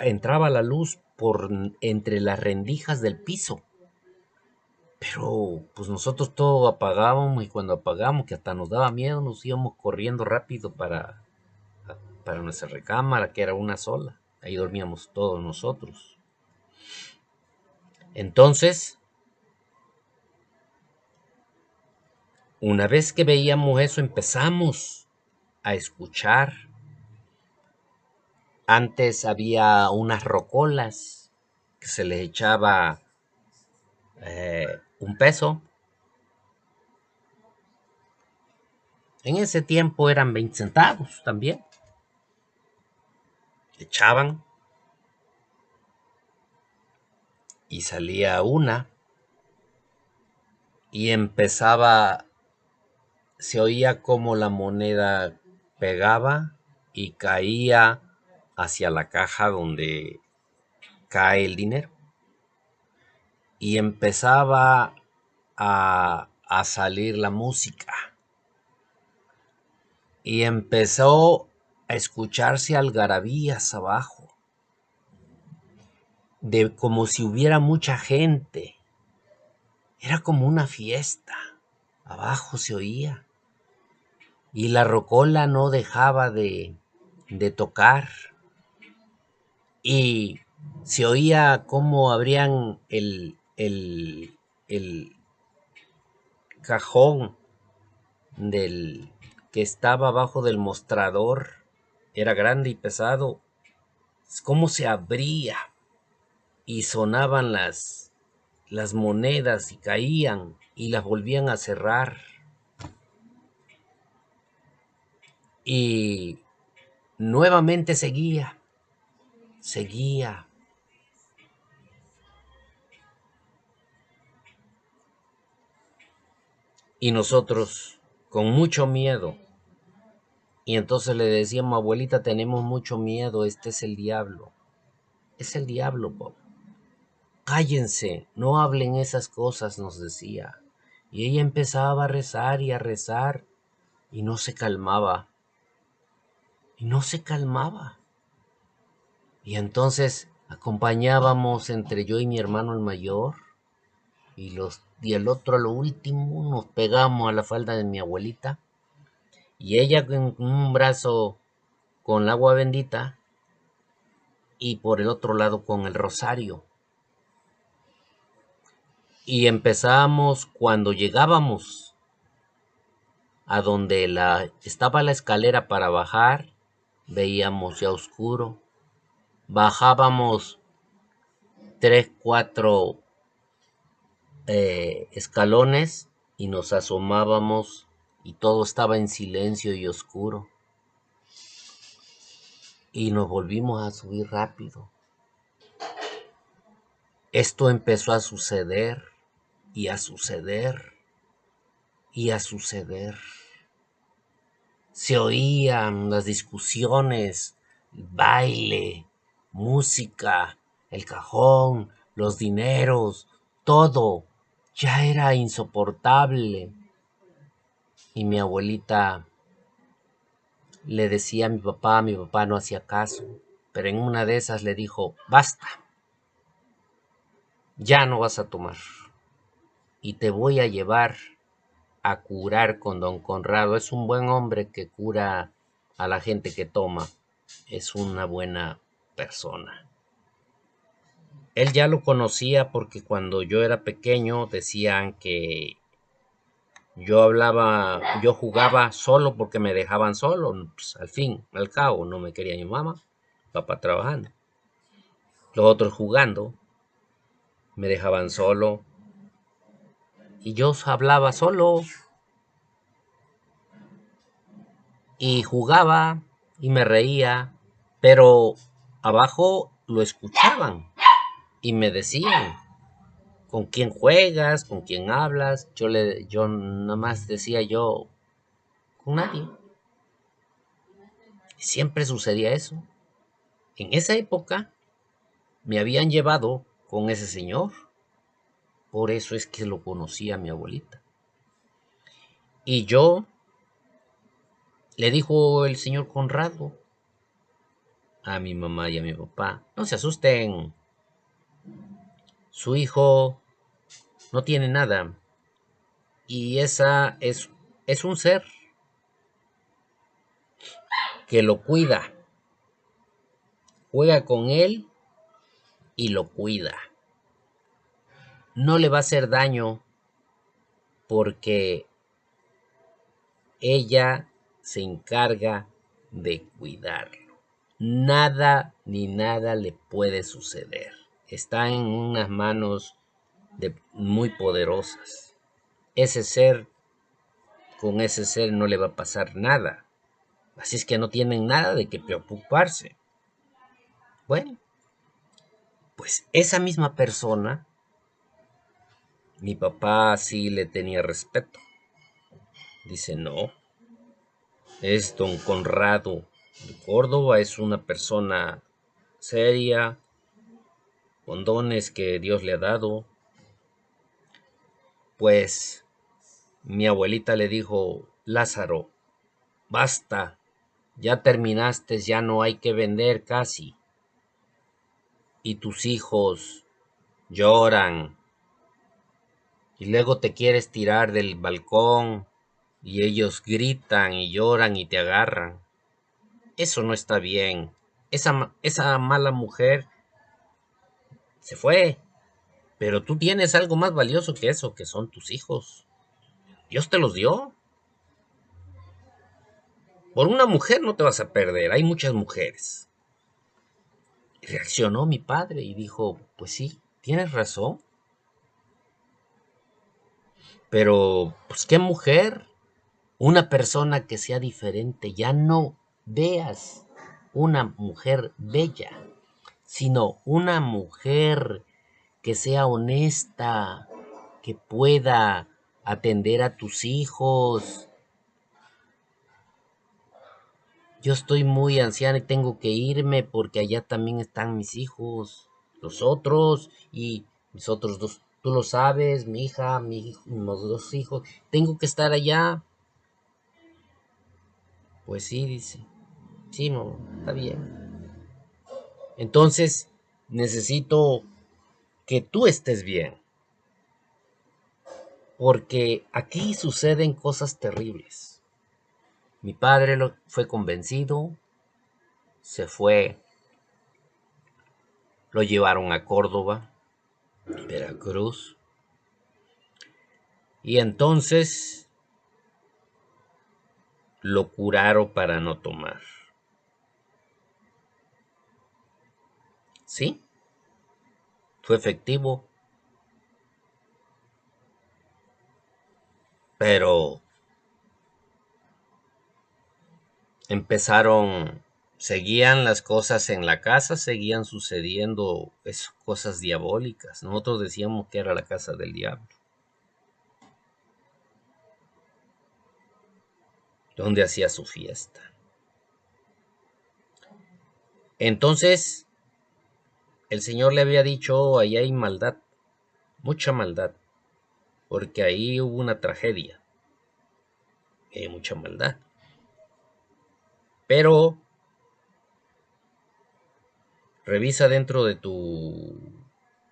entraba la luz por entre las rendijas del piso. Pero pues nosotros todo apagábamos y cuando apagamos, que hasta nos daba miedo, nos íbamos corriendo rápido para nuestra recámara, que era una sola. Ahí dormíamos todos nosotros. Entonces, una vez que veíamos eso, empezamos a escuchar. Antes había unas rocolas que se les echaba un peso. En ese tiempo eran 20 centavos también. Echaban y salía una y se oía como la moneda pegaba y caía hacia la caja donde cae el dinero. Y empezaba a salir la música. Y empezó a escucharse algarabías abajo, de como si hubiera mucha gente. Era como una fiesta. Abajo se oía. Y la rocola no dejaba de tocar. Y se oía cómo abrían el cajón del que estaba abajo del mostrador. Era grande y pesado. Cómo se abría y sonaban las monedas y caían y las volvían a cerrar. Y nuevamente seguía. Y nosotros con mucho miedo. Y entonces le decíamos, abuelita, tenemos mucho miedo, este es el diablo. Es el diablo, Bob. Cállense, no hablen esas cosas, nos decía. Y ella empezaba a rezar, y no se calmaba. Y no se calmaba. Y entonces acompañábamos entre yo y mi hermano el mayor, y el otro a lo último nos pegamos a la falda de mi abuelita, y ella con un brazo con el agua bendita y por el otro lado con el rosario. Y empezamos cuando llegábamos a donde estaba la escalera para bajar, veíamos ya oscuro. Bajábamos 3, 4 escalones y nos asomábamos y todo estaba en silencio y oscuro. Y nos volvimos a subir rápido. Esto empezó a suceder y a suceder y a suceder. Se oían las discusiones, el baile, música, el cajón, los dineros, todo. Ya era insoportable. Y mi abuelita le decía a mi papá no hacía caso. Pero en una de esas le dijo, basta, ya no vas a tomar. Y te voy a llevar a curar con don Conrado. Es un buen hombre que cura a la gente que toma. Es una buena persona. Él ya lo conocía porque cuando yo era pequeño decían que yo jugaba solo porque me dejaban solo. Pues, al fin, al cabo, no me quería mi mamá, papá trabajando. Los otros jugando, me dejaban solo. Y yo hablaba solo y jugaba y me reía, pero abajo lo escuchaban y me decían, ¿con quién juegas? ¿Con quién hablas? Yo nada más decía yo, con nadie. Siempre sucedía eso. En esa época me habían llevado con ese señor. Por eso es que lo conocía mi abuelita. Y yo le dijo el señor Conrado a mi mamá y a mi papá, no se asusten, su hijo no tiene nada. Y es un ser que lo cuida, juega con él y lo cuida. No le va a hacer daño porque ella se encarga de cuidarlo. Nada ni nada le puede suceder. Está en unas manos muy poderosas. Con ese ser no le va a pasar nada. Así es que no tienen nada de qué preocuparse. Bueno, pues esa misma persona, mi papá sí le tenía respeto. Dice, no, es don Conrado de Córdoba, es una persona seria, con dones que Dios le ha dado. Pues mi abuelita le dijo, Lázaro, basta, ya terminaste, ya no hay que vender casi. Y tus hijos lloran. Y luego te quieres tirar del balcón y ellos gritan y lloran y te agarran. Eso no está bien. Esa mala mujer se fue. Pero tú tienes algo más valioso que eso, que son tus hijos. Dios te los dio. Por una mujer no te vas a perder, hay muchas mujeres. Y reaccionó mi padre y dijo, pues sí, tienes razón. Pero, pues, ¿qué mujer? Una persona que sea diferente. Ya no veas una mujer bella, sino una mujer que sea honesta, que pueda atender a tus hijos. Yo estoy muy anciana y tengo que irme porque allá también están mis hijos, los otros y mis otros dos. Tú lo sabes, mi hija, mis dos hijos. Tengo que estar allá. Pues sí, dice. Sí, no, está bien. Entonces, necesito que tú estés bien, porque aquí suceden cosas terribles. Mi padre fue convencido, se fue, lo llevaron a Córdoba, Veracruz, y entonces lo curaron para no tomar. ¿Sí? Fue efectivo, pero empezaron, seguían las cosas en la casa, seguían sucediendo cosas diabólicas. Nosotros decíamos que era la casa del diablo. donde hacía su fiesta. Entonces el Señor le había dicho: "Oh, ahí hay maldad, mucha maldad, porque ahí hubo una tragedia, mucha maldad. Pero revisa dentro de tu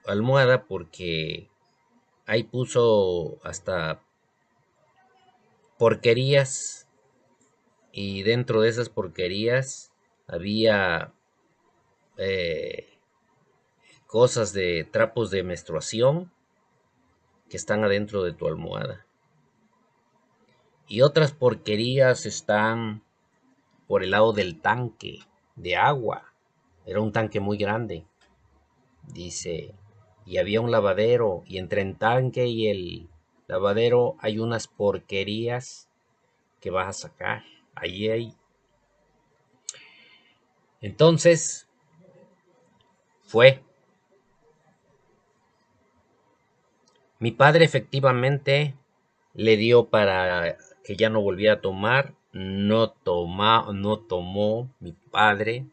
almohada porque ahí puso hasta porquerías, y dentro de esas porquerías había cosas de trapos de menstruación que están adentro de tu almohada. Y otras porquerías están por el lado del tanque de agua. Era un tanque muy grande, dice, y había un lavadero, y entre el tanque y el lavadero hay unas porquerías que vas a sacar. Ahí hay. Entonces fue. Mi padre efectivamente le dio para que ya no volviera a tomar. No tomó mi padre.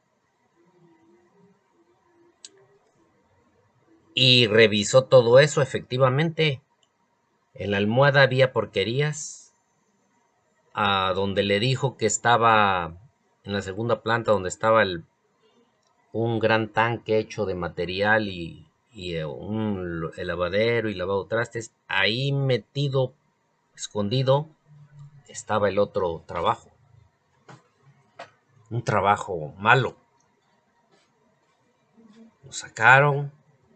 Y revisó todo eso, efectivamente. En la almohada había porquerías. A donde le dijo que estaba en la segunda planta, donde estaba un gran tanque hecho de material y el lavadero y lavado trastes. Ahí metido, escondido, estaba el otro trabajo. Un trabajo malo. Los sacaron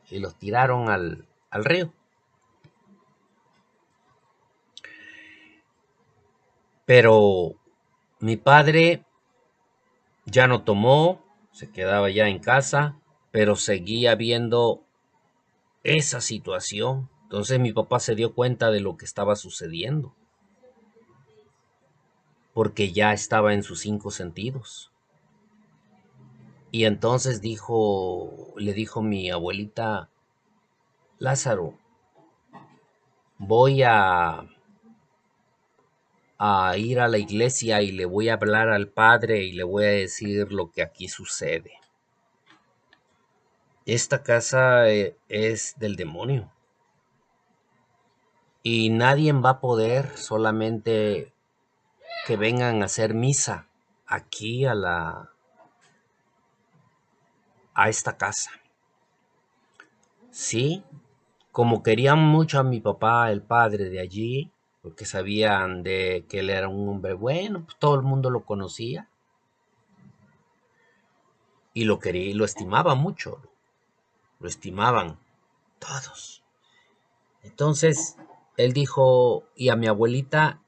y los tiraron al río. Pero mi padre ya no tomó, se quedaba ya en casa, pero seguía viendo esa situación. Entonces mi papá se dio cuenta de lo que estaba sucediendo, porque ya estaba en sus 5 sentidos. Y entonces le dijo mi abuelita: Lázaro, voy a ir a la iglesia y le voy a hablar al padre y le voy a decir lo que aquí sucede. Esta casa es del demonio. Y nadie va a poder, solamente que vengan a hacer misa aquí a esta casa. Sí, como querían mucho a mi papá, el padre de allí, porque sabían de que él era un hombre bueno, pues todo el mundo lo conocía y lo quería y lo estimaba mucho, lo estimaban todos. Entonces, él dijo, y a mi abuelita,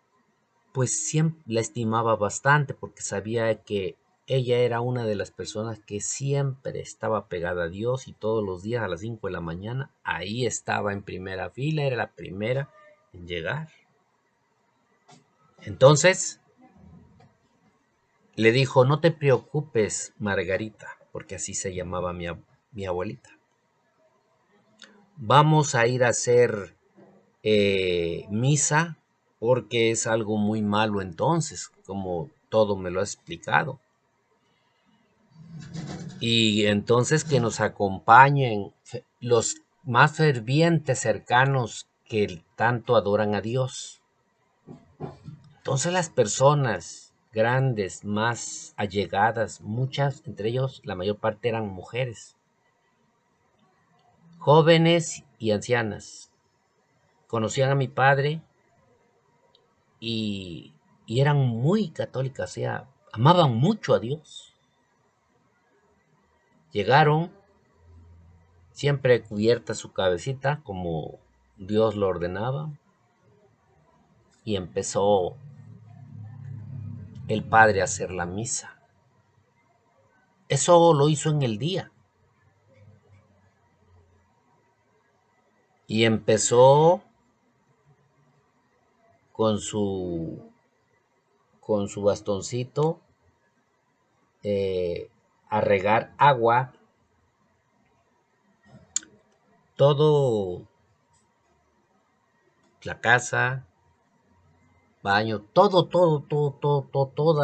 pues siempre la estimaba bastante porque sabía que ella era una de las personas que siempre estaba pegada a Dios, y todos los días a las 5 de la mañana ahí estaba en primera fila, era la primera en llegar. Entonces le dijo: no te preocupes, Margarita, porque así se llamaba mi abuelita. Vamos a ir a hacer misa, porque es algo muy malo entonces, como todo me lo ha explicado. Y entonces que nos acompañen los más fervientes cercanos que tanto adoran a Dios. Entonces las personas grandes, más allegadas, muchas, entre ellos la mayor parte eran mujeres, jóvenes y ancianas, conocían a mi padre y, y eran muy católicas, o sea, amaban mucho a Dios. Llegaron siempre cubierta su cabecita como Dios lo ordenaba, y empezó el padre a hacer la misa. Eso lo hizo en el día. Y empezó con su, con su bastoncito a regar agua todo la casa, baño, toda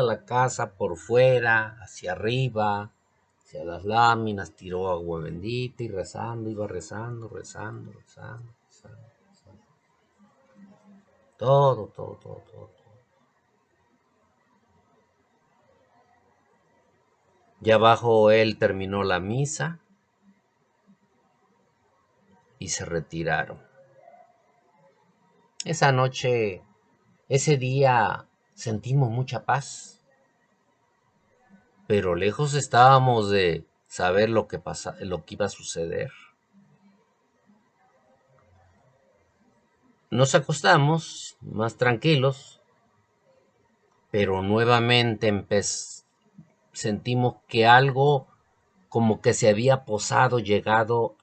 la casa por fuera, hacia arriba, hacia las láminas, tiró agua bendita y rezando, iba rezando. Todo. Ya abajo él terminó la misa y se retiraron. Esa noche, ese día, sentimos mucha paz, pero lejos estábamos de saber lo que iba a suceder. Nos acostamos más tranquilos, pero nuevamente sentimos que algo como que se había posado, llegado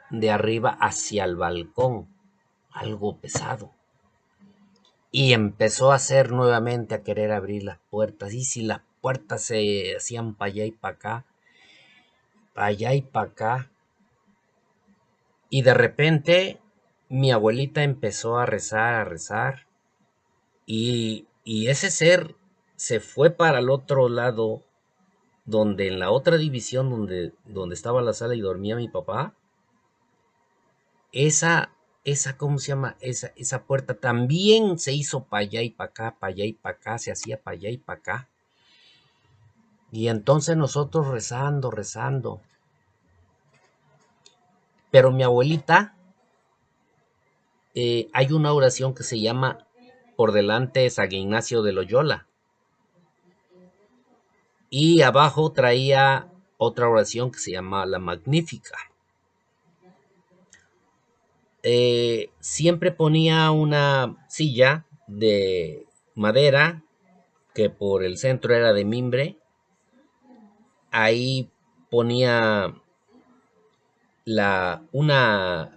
de arriba hacia el balcón, algo pesado. Y empezó a hacer nuevamente, a querer abrir las puertas. Y si las puertas se hacían para allá y para acá, para allá y para acá. Y de repente mi abuelita empezó a rezar. Y ese ser se fue para el otro lado, donde en la otra división donde estaba la sala y dormía mi papá, esa, ¿cómo se llama? Esa puerta también se hizo para allá y para acá, para allá y para acá, se hacía para allá y para acá. Y entonces nosotros rezando. Pero mi abuelita, hay una oración que se llama Por delante de San Ignacio de Loyola. Y abajo traía otra oración que se llama La Magnífica. Siempre ponía una silla de madera que por el centro era de mimbre. Ahí ponía una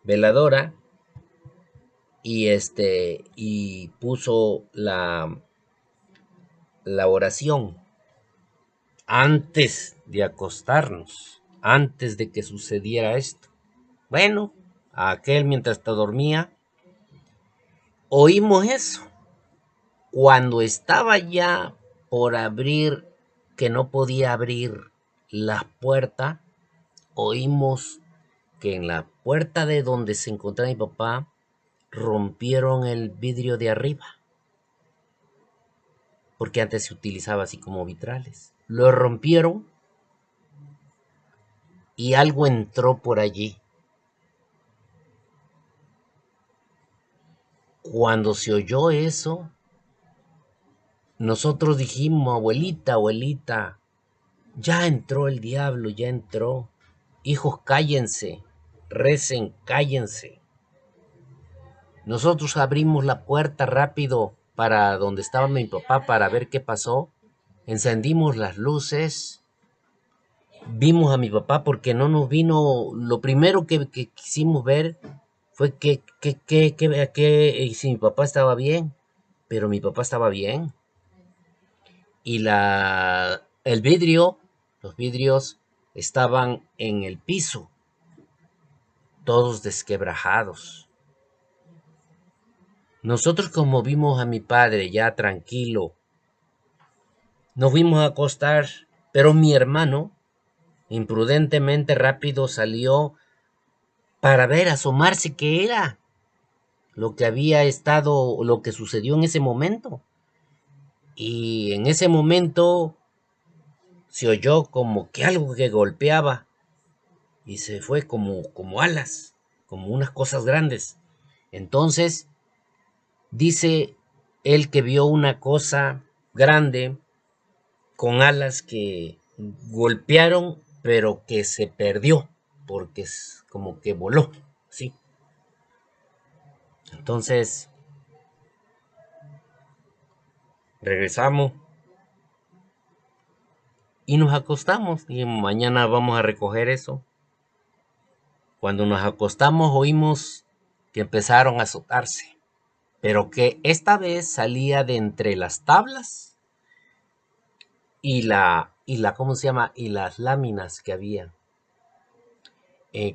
veladora y puso la oración antes de acostarnos, antes de que sucediera esto. Bueno, aquel mientras dormía, oímos eso. Cuando estaba ya por abrir, que no podía abrir la puerta, oímos que en la puerta de donde se encontraba mi papá, rompieron el vidrio de arriba, porque antes se utilizaba así como vitrales. Lo rompieron y algo entró por allí. Cuando se oyó eso, nosotros dijimos, abuelita, ya entró el diablo, ya entró. Hijos, cállense, recen, cállense. Nosotros abrimos la puerta rápido para donde estaba mi papá para ver qué pasó. Encendimos las luces. Vimos a mi papá porque no nos vino. Lo primero que quisimos ver fue si mi papá estaba bien. Pero mi papá estaba bien. Y los vidrios estaban en el piso, todos desquebrajados. Nosotros, como vimos a mi padre ya tranquilo, nos fuimos a acostar, pero mi hermano imprudentemente rápido salió para ver, asomarse qué era lo que había estado, lo que sucedió en ese momento. Y en ese momento se oyó como que algo que golpeaba y se fue como alas, como unas cosas grandes. Entonces dice él que vio una cosa grande con alas que golpearon, pero que se perdió, porque es como que voló, ¿sí? Entonces regresamos y nos acostamos y mañana vamos a recoger eso. Cuando nos acostamos oímos que empezaron a azotarse, pero que esta vez salía de entre las tablas ¿cómo se llama? Y las láminas que había,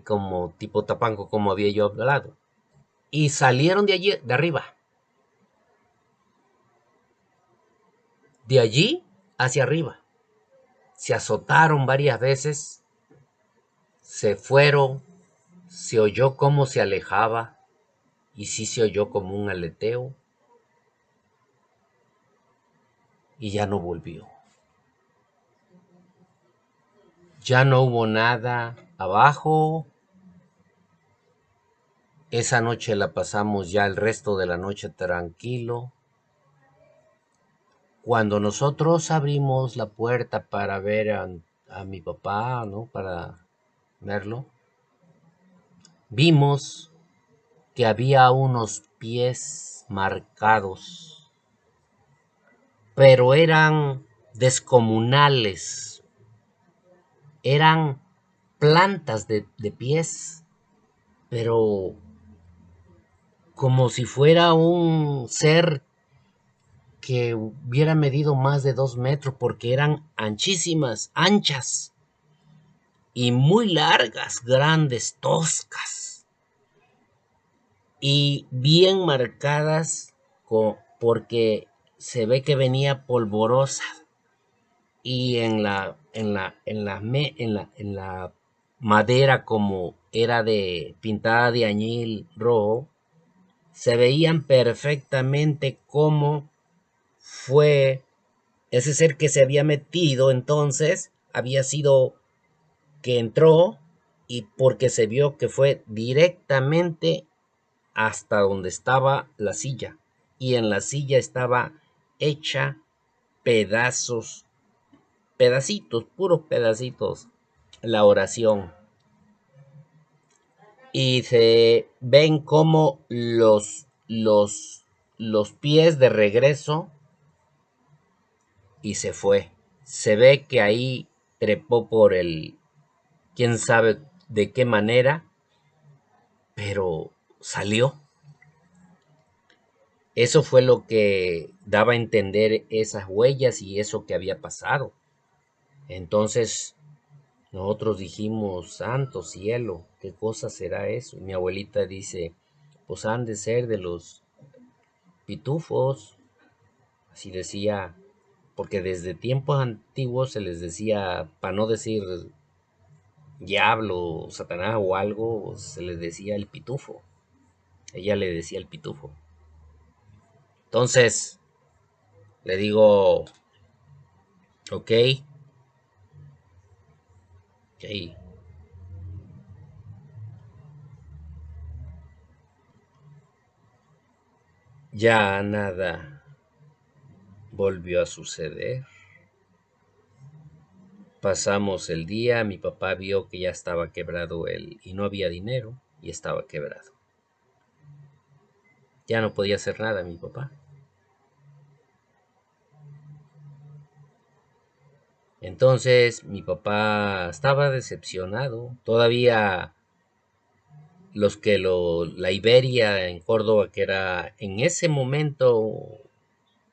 como tipo tapanco, como había yo hablado. y salieron de allí, de arriba. De allí hacia arriba. Se azotaron varias veces, se fueron, se oyó cómo se alejaba y sí se oyó como un aleteo y ya no volvió. Ya no hubo nada abajo. Esa noche la pasamos ya el resto de la noche tranquilo. Cuando nosotros abrimos la puerta para ver a mi papá, ¿no? Para verlo, vimos que había unos pies marcados, pero eran descomunales, eran plantas de pies, pero como si fuera un ser que hubiera medido más de 2 metros, porque eran anchísimas, anchas y muy largas, grandes, toscas y bien marcadas porque se ve que venía polvorosa y en la madera, como era de pintada de añil rojo, se veían perfectamente cómo fue ese ser que se había metido. Entonces había sido que entró, y porque se vio que fue directamente hasta donde estaba la silla, y en la silla estaba hecha pedazos, pedacitos, puros pedacitos, la oración. Y se ven como los pies de regreso y se fue. Se ve que ahí trepó por quién sabe de qué manera, pero salió. Eso fue lo que daba a entender esas huellas y eso que había pasado. Entonces nosotros dijimos, santo cielo, ¿qué cosa será eso? Y mi abuelita dice, pues han de ser de los pitufos. Así decía, porque desde tiempos antiguos se les decía, para no decir diablo, satanás o algo, se les decía el pitufo. Ella le decía el pitufo. Entonces le digo, ok, ok, ya nada volvió a suceder. Pasamos el día, mi papá vio que ya estaba quebrado él y no había dinero y estaba quebrado. Ya no podía hacer nada mi papá. Entonces mi papá estaba decepcionado. Todavía la Iberia en Córdoba, que era en ese momento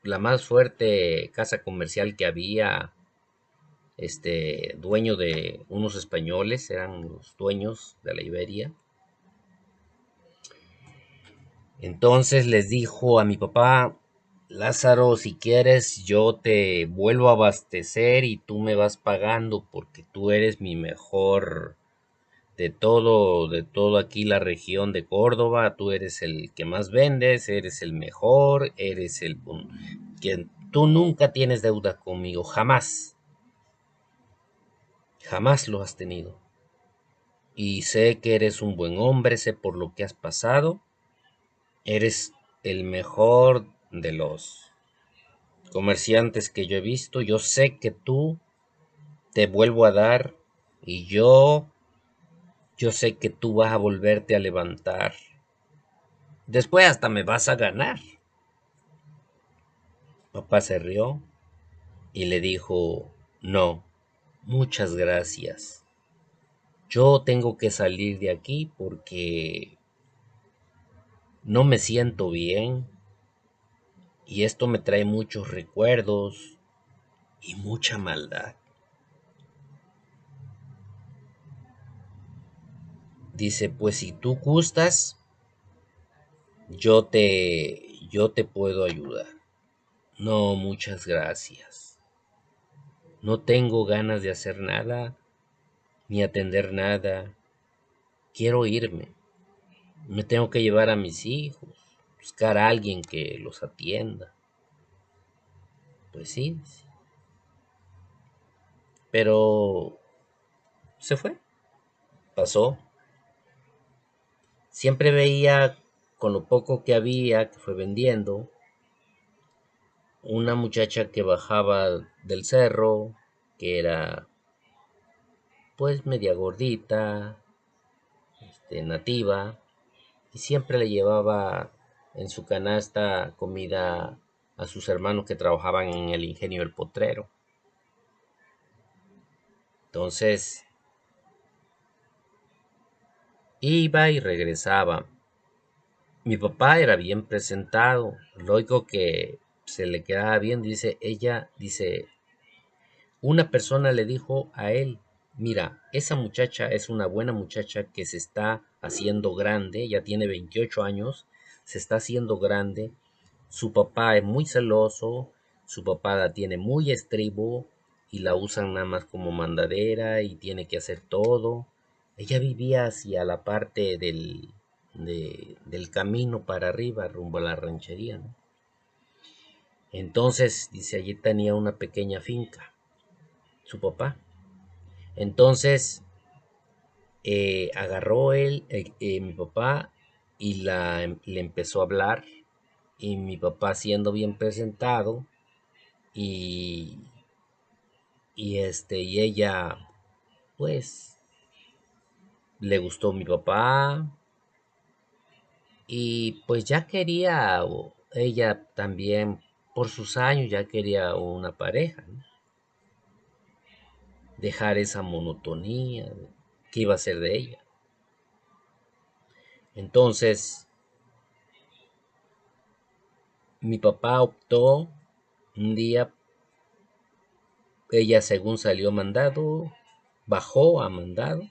la más fuerte casa comercial que había, dueño de unos españoles, eran los dueños de la Iberia. Entonces les dijo a mi papá, Lázaro, si quieres yo te vuelvo a abastecer y tú me vas pagando porque tú eres mi mejor de todo aquí la región de Córdoba, tú eres el que más vendes, eres el mejor, eres quien tú nunca tienes deuda conmigo, jamás, jamás lo has tenido. Y sé que eres un buen hombre, sé por lo que has pasado, eres el mejor de los comerciantes que yo he visto, yo sé que tú te vuelvo a dar y yo sé que tú vas a volverte a levantar. Después hasta me vas a ganar. Papá se rió y le dijo, no, muchas gracias. Yo tengo que salir de aquí porque no me siento bien y esto me trae muchos recuerdos y mucha maldad. Dice, pues si tú gustas, yo te puedo ayudar. No, muchas gracias. No tengo ganas de hacer nada, ni atender nada. Quiero irme. Me tengo que llevar a mis hijos, buscar a alguien que los atienda. Pues sí, pero se fue, pasó. Siempre veía, con lo poco que había, que fue vendiendo, una muchacha que bajaba del cerro, que era pues media gordita, nativa, y siempre le llevaba en su canasta comida a sus hermanos que trabajaban en el ingenio del Potrero. Entonces iba y regresaba. Mi papá era bien presentado, lógico que se le quedaba bien, dice, una persona le dijo a él, mira, esa muchacha es una buena muchacha que se está haciendo grande, ya tiene 28 años, se está haciendo grande, su papá es muy celoso, su papá la tiene muy estribo y la usan nada más como mandadera y tiene que hacer todo. Ella vivía hacia la parte del camino para arriba, rumbo a la ranchería, ¿no? Entonces, dice, allí tenía una pequeña finca, su papá. Entonces, agarró mi papá, y le empezó a hablar, y mi papá siendo bien presentado, y, y ella, pues, le gustó mi papá, y pues ya quería, ella también, por sus años, ya quería una pareja, ¿no? Dejar esa monotonía que iba a ser de ella. Entonces, mi papá optó un día. Ella según salió mandado, bajó a mandado,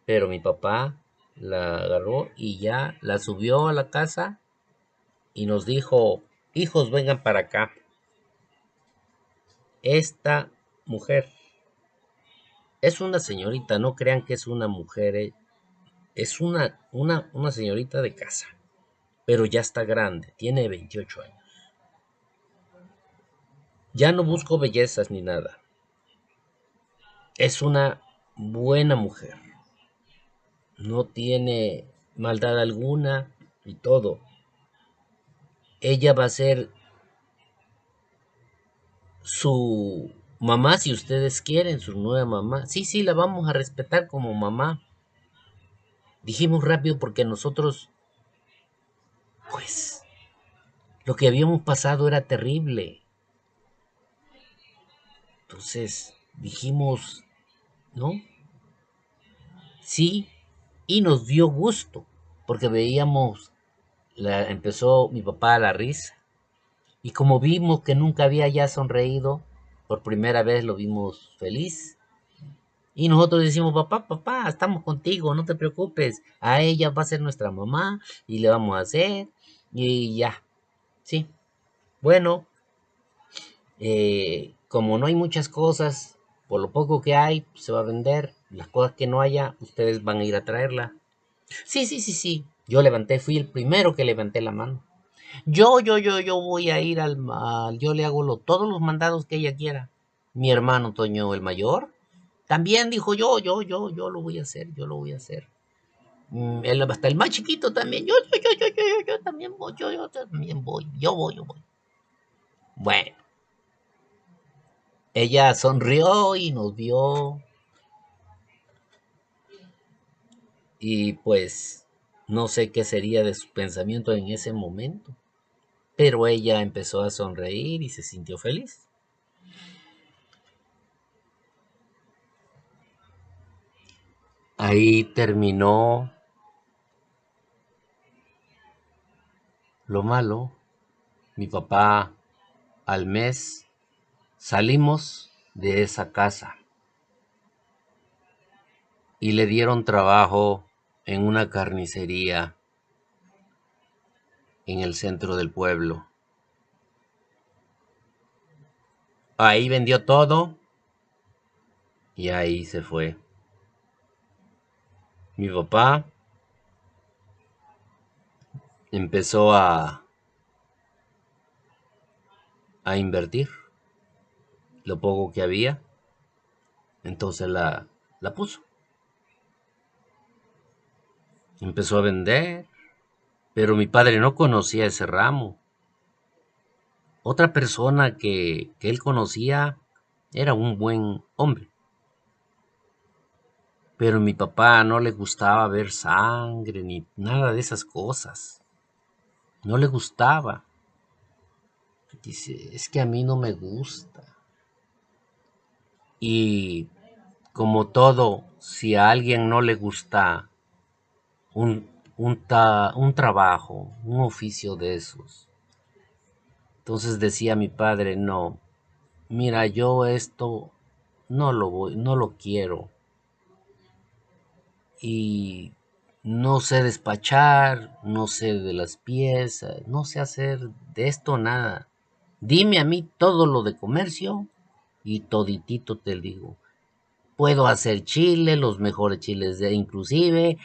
pero mi papá la agarró y ya la subió a la casa y nos dijo, hijos, vengan para acá. Esta mujer es una señorita, no crean que es una mujer, es una señorita de casa, pero ya está grande, tiene 28 años. Ya no busco bellezas ni nada. Es una buena mujer, no tiene maldad alguna y todo. Ella va a ser su mamá, si ustedes quieren, su nueva mamá. Sí, sí, la vamos a respetar como mamá. Dijimos rápido porque nosotros, pues, lo que habíamos pasado era terrible. Entonces, dijimos, ¿no? Sí, y nos dio gusto, porque veíamos, empezó mi papá a la risa. Y como vimos que nunca había ya sonreído, por primera vez lo vimos feliz. Y nosotros decimos, papá, papá, estamos contigo, no te preocupes. A ella va a ser nuestra mamá y le vamos a hacer. Y ya, sí. Bueno, como no hay muchas cosas, por lo poco que hay, pues, se va a vender. Las cosas que no haya, ustedes van a ir a traerla. Sí, sí, sí, sí. Yo levanté, fui el primero que levanté la mano. Yo voy a ir yo le hago todos los mandados que ella quiera. Mi hermano Toño, el mayor, también dijo yo lo voy a hacer, yo lo voy a hacer. Hasta el más chiquito también, yo también voy, yo también voy, yo voy. Bueno, ella sonrió y nos vio y pues no sé qué sería de su pensamiento en ese momento, pero ella empezó a sonreír y se sintió feliz. Ahí terminó lo malo. Mi papá, al mes, salimos de esa casa y le dieron trabajo en una carnicería en el centro del pueblo. Ahí vendió todo y ahí se fue. Mi papá empezó a invertir lo poco que había, entonces la puso. Empezó a vender, pero mi padre no conocía ese ramo. Otra persona que él conocía era un buen hombre, pero a mi papá no le gustaba ver sangre ni nada de esas cosas. No le gustaba. Dice, es que a mí no me gusta. Y como todo, si a alguien no le gusta un trabajo, un oficio de esos, entonces decía mi padre, no, mira, yo esto no lo quiero. Y no sé despachar, no sé de las piezas, no sé hacer de esto nada. Dime a mí todo lo de comercio y toditito te digo. Puedo hacer chile, los mejores chiles de inclusive,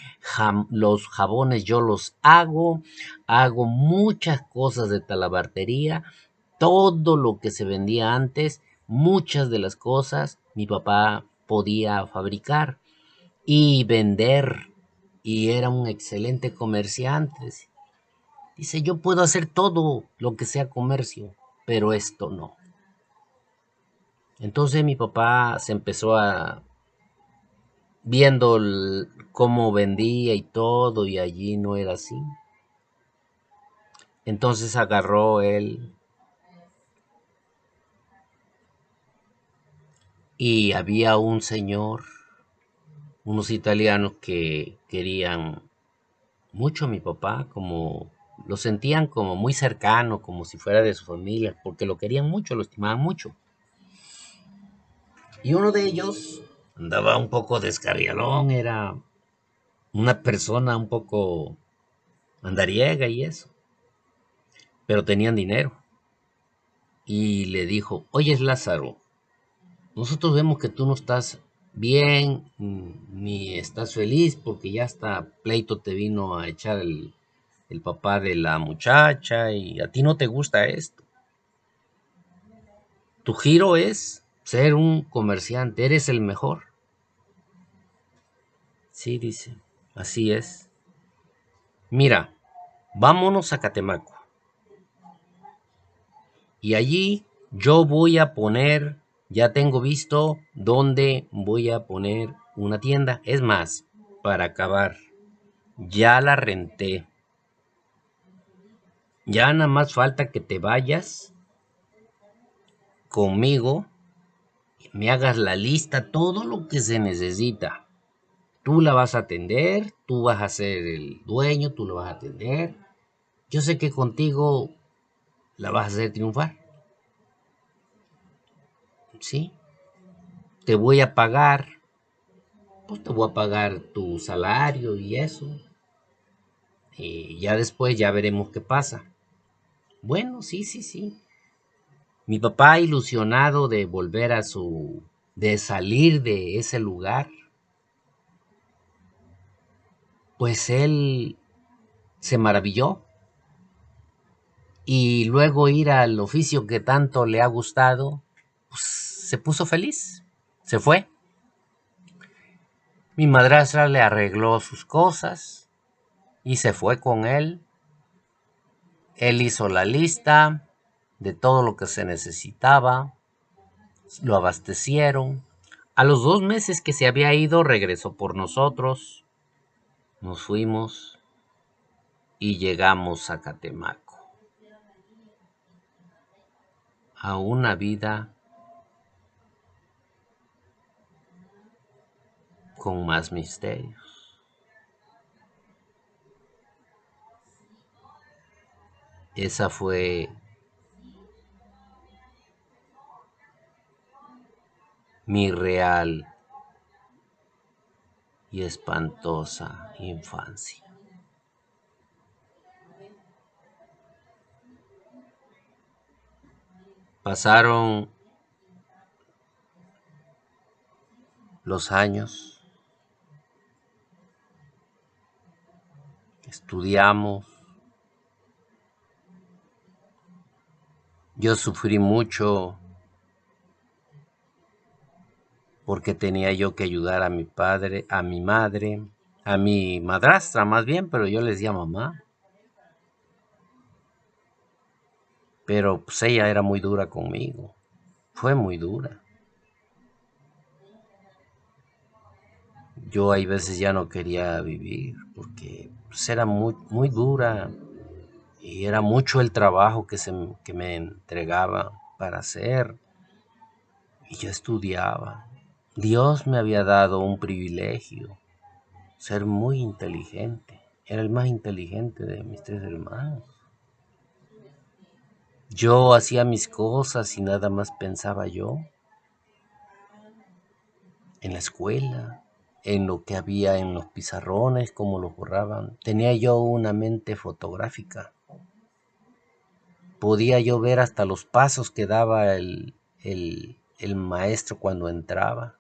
los jabones yo los hago muchas cosas de talabartería, todo lo que se vendía antes, muchas de las cosas mi papá podía fabricar y vender, y era un excelente comerciante. Dice, yo puedo hacer todo lo que sea comercio, pero esto no. Entonces mi papá se empezó a viendo cómo vendía y todo, y allí no era así. Entonces agarró él y había un señor, unos italianos que querían mucho a mi papá, como lo sentían como muy cercano, como si fuera de su familia, porque lo querían mucho, lo estimaban mucho. Y uno de ellos andaba un poco descarrialón, era una persona un poco andariega y eso, pero tenían dinero. Y le dijo, oye Lázaro, nosotros vemos que tú no estás bien, ni estás feliz, porque ya hasta pleito te vino a echar el papá de la muchacha y a ti no te gusta esto. Tu giro es ser un comerciante, eres el mejor. Sí, dice, así es. Mira, vámonos a Catemaco. Y allí yo voy a poner, ya tengo visto dónde voy a poner una tienda. Es más, para acabar, ya la renté. Ya nada más falta que te vayas conmigo y me hagas la lista, todo lo que se necesita. Tú la vas a atender, tú vas a ser el dueño, tú lo vas a atender. Yo sé que contigo la vas a hacer triunfar. ¿Sí? Te voy a pagar, pues te voy a pagar tu salario y eso. Y ya después ya veremos qué pasa. Bueno, sí, sí, sí. Mi papá ilusionado de volver de salir de ese lugar, pues él se maravilló y luego ir al oficio que tanto le ha gustado, pues se puso feliz, se fue. Mi madrastra le arregló sus cosas y se fue con él. Él hizo la lista de todo lo que se necesitaba, lo abastecieron. A los 2 meses que se había ido, regresó por nosotros, nos fuimos y llegamos a Catemaco, a una vida con más misterios. Esa fue mi real y espantosa infancia. Pasaron los años, estudiamos, yo sufrí mucho porque tenía yo que ayudar a mi padre, a mi madre, a mi madrastra más bien, pero yo les decía mamá. Pero pues ella era muy dura conmigo, fue muy dura. Yo hay veces ya no quería vivir porque pues, era muy dura y era mucho el trabajo que me entregaba para hacer y yo estudiaba. Dios me había dado un privilegio, ser muy inteligente. Era el más inteligente de mis tres hermanos. Yo hacía mis cosas y nada más pensaba yo en la escuela, en lo que había en los pizarrones, cómo los borraban. Tenía yo una mente fotográfica. Podía yo ver hasta los pasos que daba el maestro cuando entraba.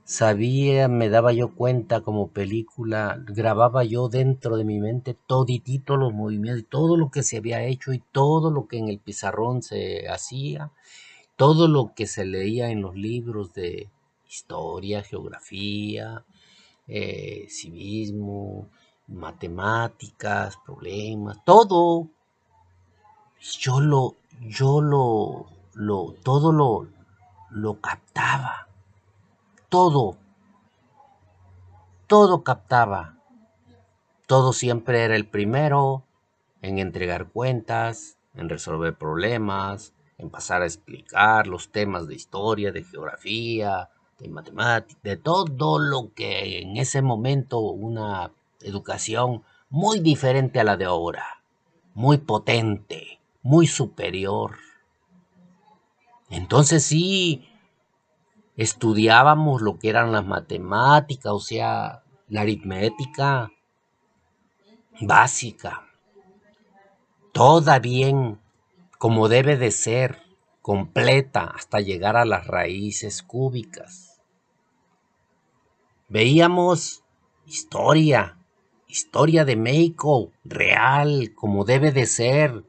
Sabía, me daba yo cuenta como película, grababa yo dentro de mi mente toditito los movimientos, todo lo que se había hecho y todo lo que en el pizarrón se hacía, todo lo que se leía en los libros de historia, geografía, civismo, matemáticas, problemas, todo. Yo lo, todo lo captaba, todo, todo captaba. Todo siempre era el primero en entregar cuentas, en resolver problemas, en pasar a explicar los temas de historia, de geografía, de matemáticas, de todo lo que en ese momento una educación muy diferente a la de ahora, muy potente, muy superior. Entonces sí, estudiábamos lo que eran las matemáticas, o sea, la aritmética básica, toda bien, como debe de ser, completa, hasta llegar a las raíces cúbicas. Veíamos historia, historia de México, real, como debe de ser,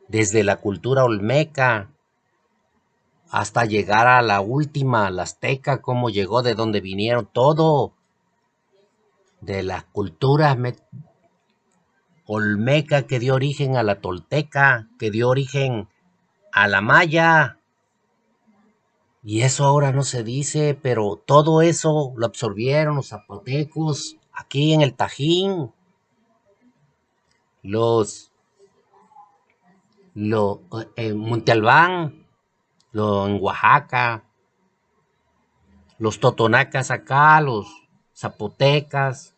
desde la cultura olmeca hasta llegar a la última, la azteca, cómo llegó, de dónde vinieron, todo, de la cultura olmeca que dio origen a la tolteca, que dio origen a la maya. Y eso ahora no se dice, pero todo eso lo absorbieron los zapotecos aquí en el Tajín, los, en Monte Albán, en Oaxaca, los totonacas acá, los zapotecas,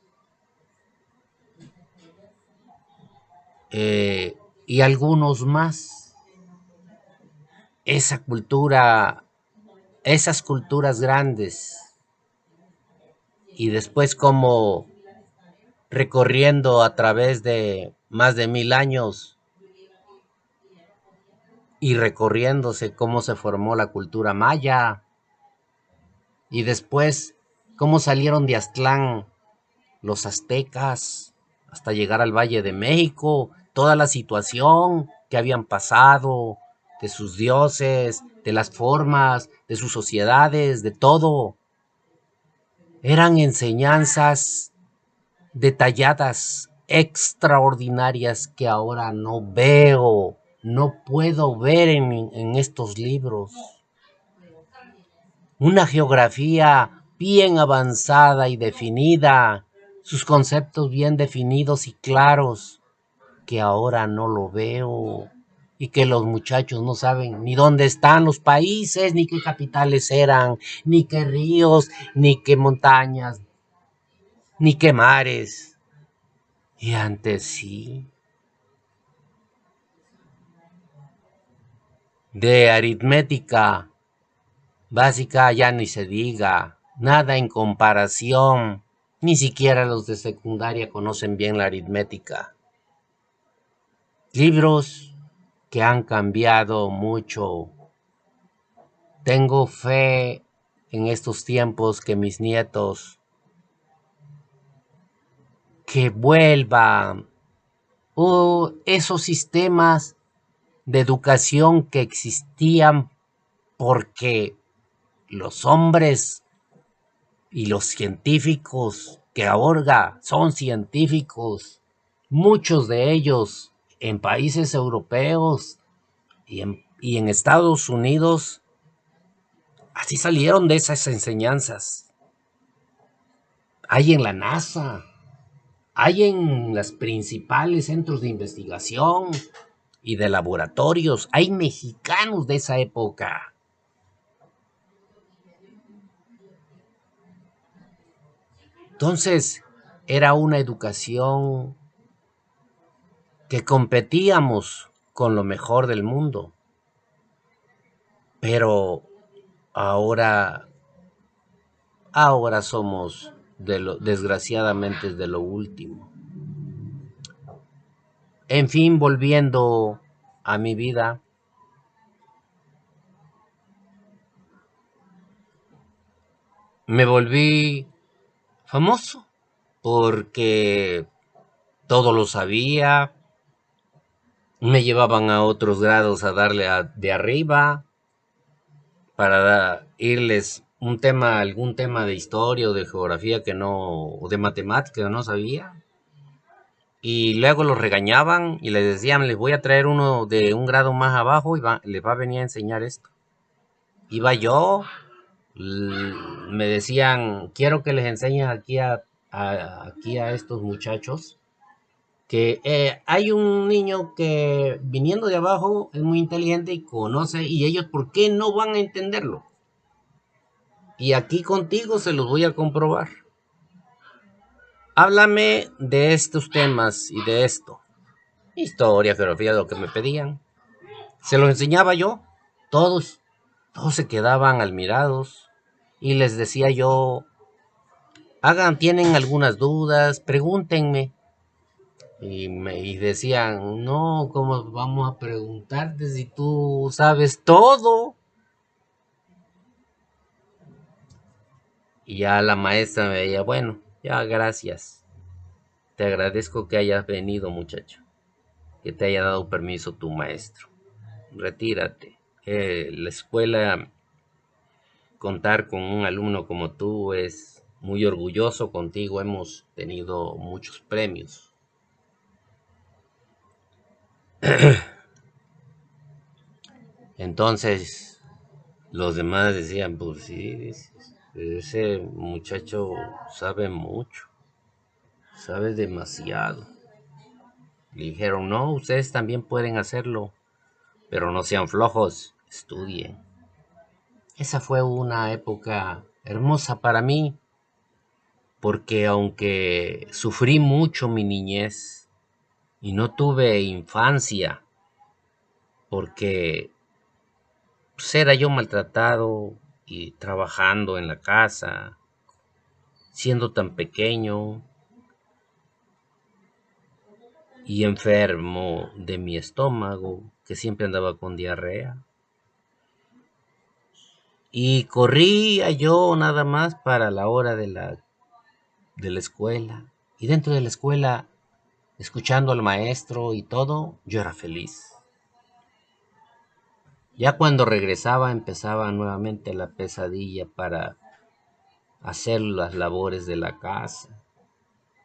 y algunos más. Esa cultura, esas culturas grandes, y después como recorriendo a través de más de 1000 años y recorriéndose cómo se formó la cultura maya y después cómo salieron de Aztlán los aztecas hasta llegar al Valle de México, toda la situación que habían pasado, de sus dioses, de las formas, de sus sociedades, de todo. Eran enseñanzas detalladas, extraordinarias que ahora no veo, no puedo ver en estos libros. Una geografía bien avanzada y definida, sus conceptos bien definidos y claros, que ahora no lo veo y que los muchachos no saben ni dónde están los países, ni qué capitales eran, ni qué ríos, ni qué montañas, ni qué mares. Y antes sí, de aritmética básica ya ni se diga, nada en comparación. Ni siquiera los de secundaria conocen bien la aritmética. Libros, que han cambiado mucho. Tengo fe en estos tiempos que mis nietos que vuelvan esos sistemas de educación que existían porque los hombres y los científicos que ahora son científicos, muchos de ellos en países europeos y en Estados Unidos, así salieron de esas enseñanzas. Hay en la NASA, hay en los principales centros de investigación y de laboratorios, hay mexicanos de esa época. Entonces, era una educación que competíamos con lo mejor del mundo. Pero ahora somos desgraciadamente de lo último. En fin, volviendo a mi vida, me volví famoso porque todo lo sabía, me llevaban a otros grados a darle de arriba para irles algún tema de historia o de geografía o de matemática que no sabía. Y luego los regañaban y les decían, les voy a traer uno de un grado más abajo y les va a venir a enseñar esto. Iba yo, me decían, quiero que les enseñes aquí aquí a estos muchachos que hay un niño que viniendo de abajo es muy inteligente y conoce, y ellos, ¿por qué no van a entenderlo? Y aquí contigo se los voy a comprobar. Háblame de estos temas y de esto. Historia, geografía, lo que me pedían. Se los enseñaba yo. Todos se quedaban admirados. Y les decía yo, tienen algunas dudas, pregúntenme. Y decían, no, ¿cómo vamos a preguntarte si tú sabes todo? Y ya la maestra me decía, bueno, ya gracias. Te agradezco que hayas venido, muchacho. Que te haya dado permiso tu maestro. Retírate. La escuela, contar con un alumno como tú es muy orgulloso contigo. Hemos tenido muchos premios. Entonces, los demás decían, pues sí, ese muchacho sabe mucho, sabe demasiado. Le dijeron, no, ustedes también pueden hacerlo, pero no sean flojos, estudien. Esa fue una época hermosa para mí, porque aunque sufrí mucho mi niñez y no tuve infancia, porque pues, era yo maltratado y trabajando en la casa, siendo tan pequeño y enfermo de mi estómago, que siempre andaba con diarrea. Y corría yo nada más para la hora de la escuela. Y dentro de la escuela, escuchando al maestro y todo, yo era feliz. Ya cuando regresaba empezaba nuevamente la pesadilla para hacer las labores de la casa.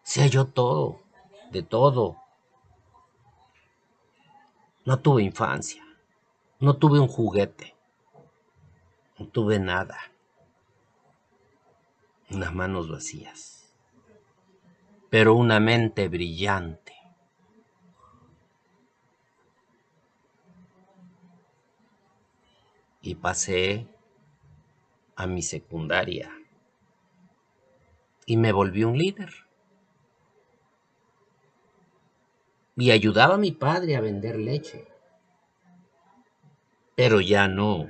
Hacía yo todo, de todo. No tuve infancia, no tuve un juguete, no tuve nada. Unas manos vacías, pero una mente brillante. Y pasé a mi secundaria y me volví un líder. Y ayudaba a mi padre a vender leche. Pero ya no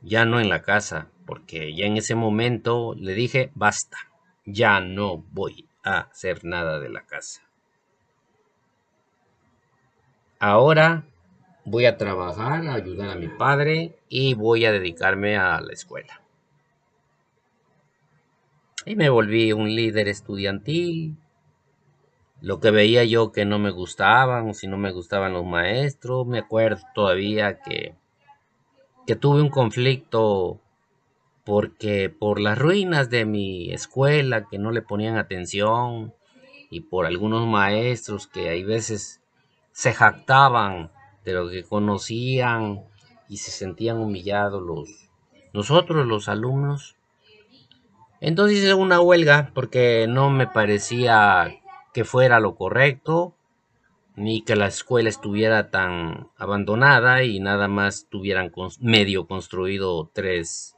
en la casa, porque ya en ese momento le dije, basta, ya no voy a hacer nada de la casa. Ahora voy a trabajar, a ayudar a mi padre y voy a dedicarme a la escuela. Y me volví un líder estudiantil. Lo que veía yo que no me gustaban, o si no me gustaban los maestros, me acuerdo todavía que tuve un conflicto porque por las ruinas de mi escuela que no le ponían atención y por algunos maestros que hay veces se jactaban de lo que conocían y se sentían humillados nosotros los alumnos. Entonces hice una huelga porque no me parecía que fuera lo correcto ni que la escuela estuviera tan abandonada y nada más tuvieran medio construido tres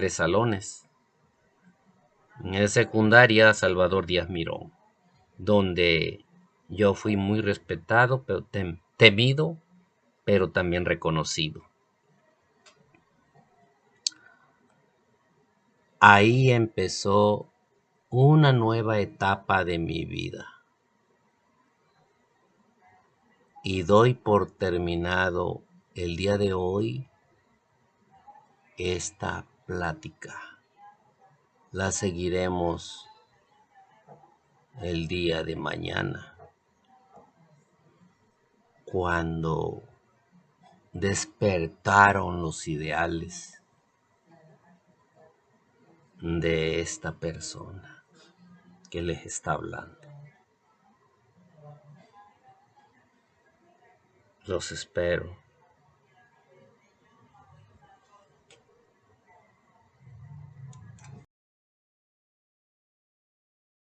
salones. En la secundaria Salvador Díaz Mirón, donde yo fui muy respetado, pero temido, pero también reconocido. Ahí empezó una nueva etapa de mi vida y doy por terminado el día de hoy esta plática. La seguiremos el día de mañana, cuando despertaron los ideales de esta persona que les está hablando. Los espero.